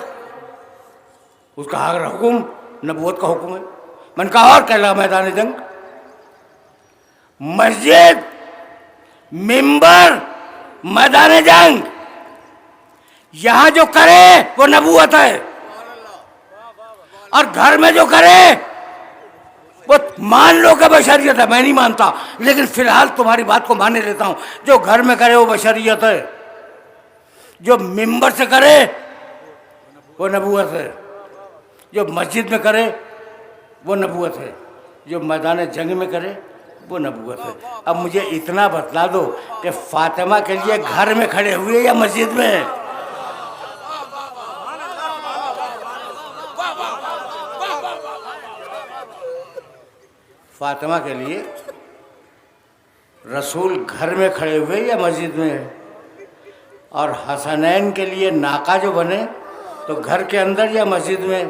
اس کا ہر حکم نبوت کا حکم ہے۔ میں نے کہا اور کہہ لگا میدان جنگ، مسجد، ممبر، میدان جنگ، یہاں جو کرے وہ نبوت ہے، اور گھر میں جو کرے وہ مان لو کہ بشریت ہے۔ میں نہیں مانتا، لیکن فی الحال تمہاری بات کو مانے لیتا ہوں، جو گھر میں کرے وہ بشریت ہے، جو ممبر سے کرے وہ نبوت ہے، جو مسجد میں کرے وہ نبوت ہے، جو میدان جنگ میں کرے وہ نبوت ہے۔ اب مجھے اتنا بتلا دو کہ فاطمہ کے لیے گھر میں کھڑے ہوئے یا مسجد میں؟ فاطمہ کے لیے رسول گھر میں کھڑے ہوئے یا مسجد میں؟ اور حسنین کے لیے ناقہ جو بنے تو گھر کے اندر یا مسجد میں؟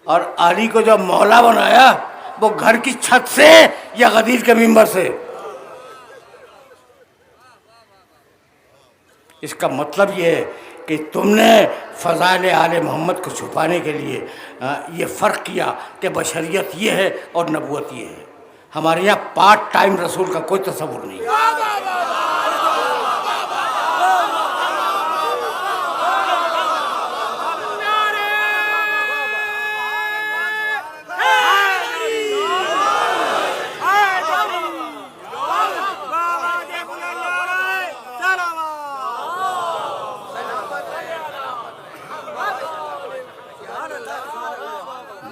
اور علی کو جو مولا بنایا وہ گھر کی چھت سے یا غدیر کے ممبر سے؟ اس کا مطلب یہ ہے کہ تم نے فضائل آل محمد کو چھپانے کے لیے یہ فرق کیا کہ بشریت یہ ہے اور نبوت یہ ہے۔ ہمارے یہاں پارٹ ٹائم رسول کا کوئی تصور نہیں ہے۔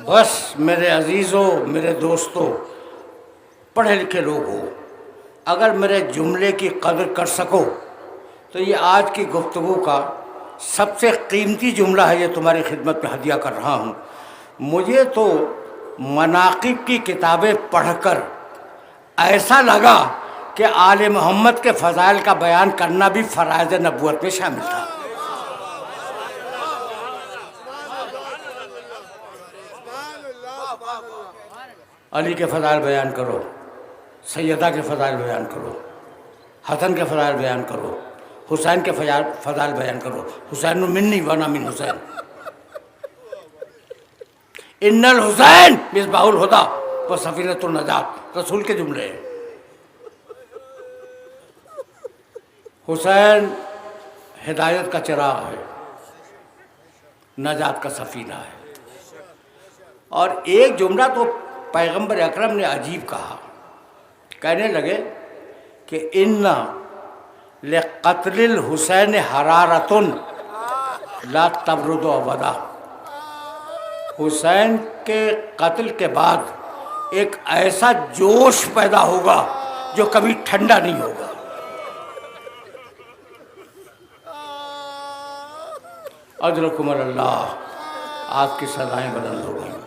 بس میرے عزیزوں، میرے دوستوں، پڑھے لکھے لوگ ہو، اگر میرے جملے کی قدر کر سکو تو یہ آج کی گفتگو کا سب سے قیمتی جملہ ہے، یہ تمہاری خدمت میں ہدیہ کر رہا ہوں۔ مجھے تو مناقب کی کتابیں پڑھ کر ایسا لگا کہ آل محمد کے فضائل کا بیان کرنا بھی فرائض نبوت میں شامل تھا۔ علی کے فضائل بیان کرو، سیدہ کے فضائل بیان کرو، حسن کے فضائل بیان کرو، حسین کے فضائل بیان کرو۔ حسین منی وانا من حسین، ان الحسین مصباح الہدی و سفینۃ النجات، رسول کے جملے ہیں۔ حسین ہدایت کا چراغ ہے، نجات کا سفینہ ہے۔ اور ایک جملہ تو پیغمبر اکرم نے عجیب کہا، کہنے لگے کہ ان لقتل الحسین حرارۃ لا تبرد ابدا، حسین کے قتل کے بعد ایک ایسا جوش پیدا ہوگا جو کبھی ٹھنڈا نہیں ہوگا۔ اجرکم اللہ، آپ کی سزائیں بلند ہو گئیں۔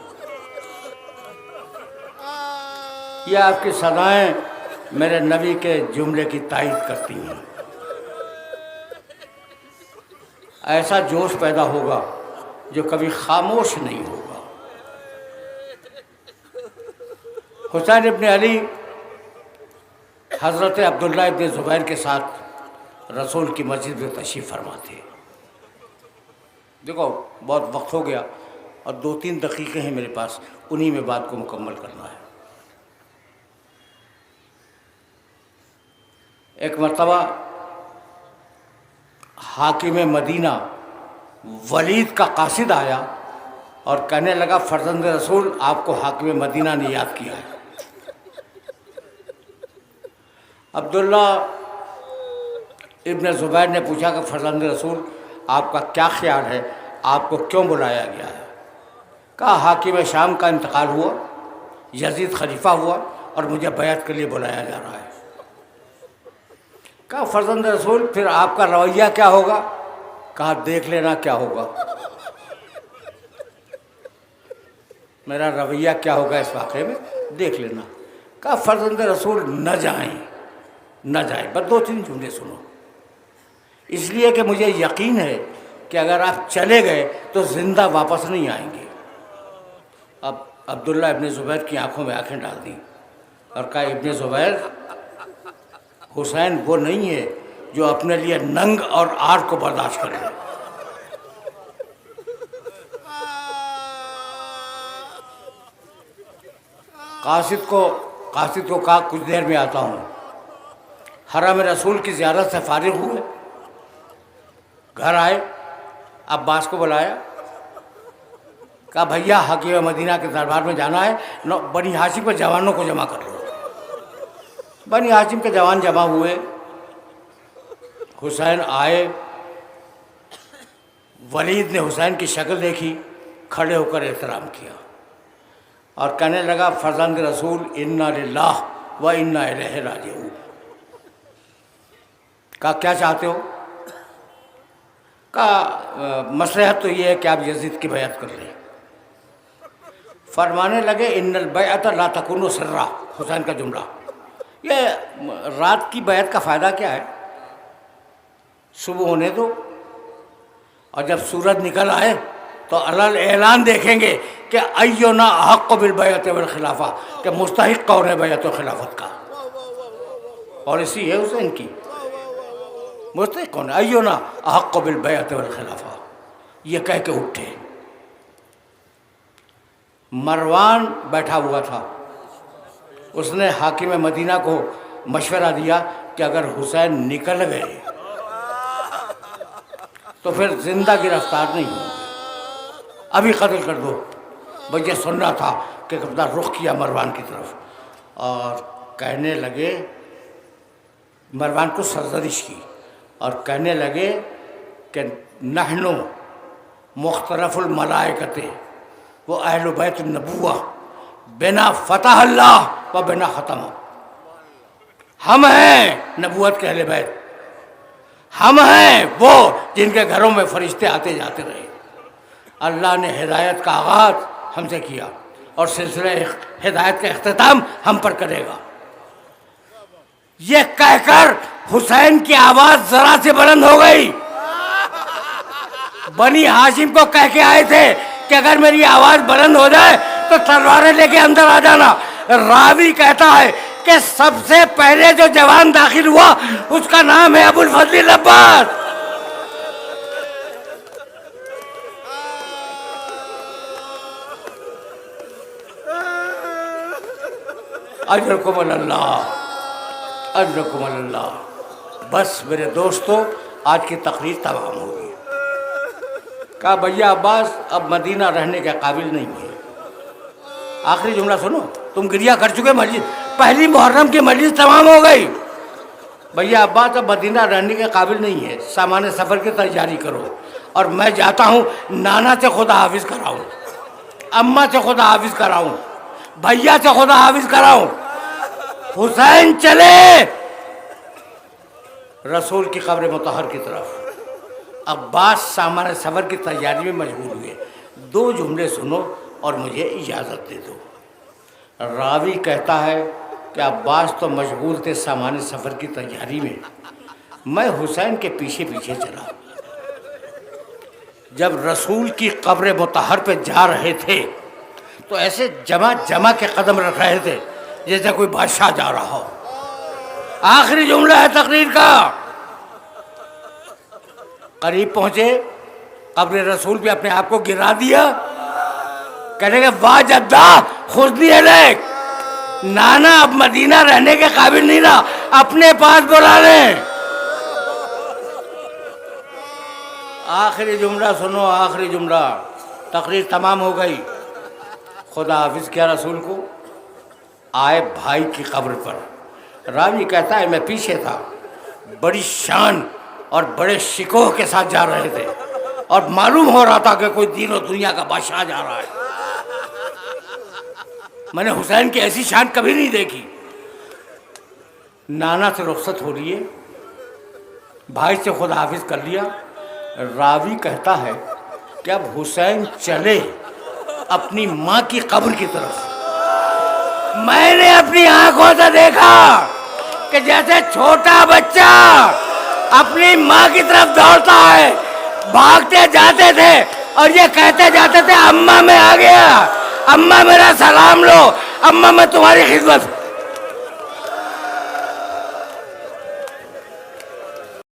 یہ آپ کی سزائیں میرے نبی کے جملے کی تائید کرتی ہیں۔ ایسا جوش پیدا ہوگا جو کبھی خاموش نہیں ہوگا۔ حسین ابن علی حضرت عبداللہ ابن زبیر کے ساتھ رسول کی مسجد میں تشریف فرما تھے۔ دیکھو بہت وقت ہو گیا اور 2-3 دقیقے ہیں میرے پاس، انہی میں بات کو مکمل کرنا ہے۔ ایک مرتبہ حاکم مدینہ ولید کا قاصد آیا اور کہنے لگا فرزند رسول آپ کو حاکم مدینہ نے یاد کیا ہے۔ عبداللہ ابن زبیر نے پوچھا کہ فرزند رسول آپ کا کیا خیال ہے، آپ کو کیوں بلایا گیا ہے؟ کہا حاکم شام کا انتقال ہوا، یزید خلیفہ ہوا اور مجھے بیعت کے لیے بلایا جا رہا ہے۔ کہا فرزند رسول پھر آپ کا رویہ کیا ہوگا؟ کہا دیکھ لینا کیا ہوگا، میرا رویہ کیا ہوگا اس واقعے میں، دیکھ لینا۔ کہا فرزند رسول نہ جائیں، بس 2-3 جملے سنو، اس لیے کہ مجھے یقین ہے کہ اگر آپ چلے گئے تو زندہ واپس نہیں آئیں گے۔ اب عبداللہ ابن زبیر کی آنکھوں میں آنکھیں ڈال دیں اور کہا ابن زبیر، حسین وہ نہیں ہے جو اپنے لیے ننگ اور آر کو برداشت کر لے۔ قاصد کو کہا کچھ دیر میں آتا ہوں۔ حرم رسول کی زیارت سے فارغ ہوئے، گھر آئے، عباس کو بلایا، کہا بھیا حکیم مدینہ کے دربار میں جانا ہے، بنی ہاشم کے جوانوں کو جمع کر لو۔ بنی ہاشم کے جوان جمع ہوئے، حسین آئے، ولید نے حسین کی شکل دیکھی، کھڑے ہو کر احترام کیا اور کہنے لگا فرزند رسول انا للہ و انا الیہ راجعون۔ کہا کیا چاہتے ہو؟ کہا مصلحت تو یہ ہے کہ آپ یزید کی بیعت کر لیں۔ فرمانے لگے ان البیعۃ لا تکون سرا، حسین کا جملہ۔ یہ رات کی بیعت کا فائدہ کیا ہے؟ صبح ہونے دو، اور جب سورج نکل آئے تو علل اعلان دیکھیں گے کہ اینا احق بالبیعۃ والخلافہ، کہ مستحق کون ہے بیعت و خلافت کا۔ پالیسی ہے حسین کی، مستحق کون ہے، اینا احق بالبیعۃ والخلافہ۔ یہ کہہ کے اٹھے۔ مروان بیٹھا ہوا تھا، اس نے حاکم مدینہ کو مشورہ دیا کہ اگر حسین نکل گئے تو پھر زندہ گرفتار نہیں ہوں گے، ابھی قتل کر دو۔ بھئی یہ سننا تھا کہ اپنا رخ کیا مروان کی طرف اور کہنے لگے، مروان کو سرزنش کی اور کہنے لگے کہ نحن مختلف الملائکۃ وہ اہل بیت النبوہ بنا فتح اللہ و بنا ختم۔ ہم ہیں نبوت کے اہل بیت، ہم ہیں وہ جن کے گھروں میں فرشتے آتے جاتے رہے۔ اللہ نے ہدایت کا آغاز ہم سے کیا اور سلسلہ ہدایت کا اختتام ہم پر کرے گا۔ یہ کہہ کر حسین کی آواز ذرا سے بلند ہو گئی۔ بنی ہاشم کو کہہ کے آئے تھے کہ اگر میری آواز بلند ہو جائے تو تلواریں لے کے اندر آ جانا۔ راوی کہتا ہے کہ سب سے پہلے جو جوان داخل ہوا اس کا نام ہے ابو الفضل عباس۔ اجرکم اللہ، اجرکم اللہ۔ بس میرے دوستو، آج کی تقریر تمام ہوگی۔ کہا بھیا عباس اب مدینہ رہنے کے قابل نہیں ہے۔ آخری جملہ سنو، تم گریہ کر چکے، مجلس پہلی محرم کی مجلس تمام ہو گئی۔ بھیا عباس اب مدینہ رہنے کے قابل نہیں ہے، سامان سفر کی تیاری کرو اور میں جاتا ہوں نانا سے خدا حافظ کراؤں، اماں سے خدا حافظ کراؤں، بھیا سے خدا حافظ کراؤں۔ حسین چلے رسول کی قبر مطہر کی طرف۔ عباس سامان سفر کی تیاری میں مشغول ہوئے۔ دو جملے سنو اور مجھے اجازت دے دو۔ راوی کہتا ہے کہ عباس تو مشغول تھے سامان سفر کی تیاری میں حسین کے پیچھے پیچھے چلا۔ جب رسول کی قبر مطہر پہ جا رہے تھے تو ایسے جمع کے قدم رکھ رہے تھے جیسے کوئی بادشاہ جا رہا ہو۔ آخری جملہ ہے تقریر کا۔ قریب پہنچے، قبر رسول بھی اپنے آپ کو گرا دیا، کہنے کہ واہ جدہ خذنی الیک، نانا اب مدینہ رہنے کے قابل نہیں رہا، اپنے پاس بلا لیں۔ آخری جملہ سنو، آخری جملہ، تقریر تمام ہو گئی۔ خدا حافظ کیا رسول کو، آئے بھائی کی قبر پر۔ راوی کہتا ہے میں پیچھے تھا، بڑی شان اور بڑے شکوہ کے ساتھ جا رہے تھے اور معلوم ہو رہا تھا کہ کوئی دین و دنیا کا بادشاہ جا رہا ہے۔ میں نے حسین کی ایسی شان کبھی نہیں دیکھی۔ نانا سے رخصت ہو لیے، بھائی سے خدا حافظ کر لیا۔ راوی کہتا ہے کہ اب حسین چلے اپنی ماں کی قبر کی طرف۔ میں نے اپنی آنکھوں سے دیکھا کہ جیسے چھوٹا بچہ اپنی ماں کی طرف دوڑتا ہے، بھاگتے جاتے تھے اور یہ کہتے جاتے تھے اماں میں آ گیا، اماں میرا سلام لو، اماں میں تمہاری خدمت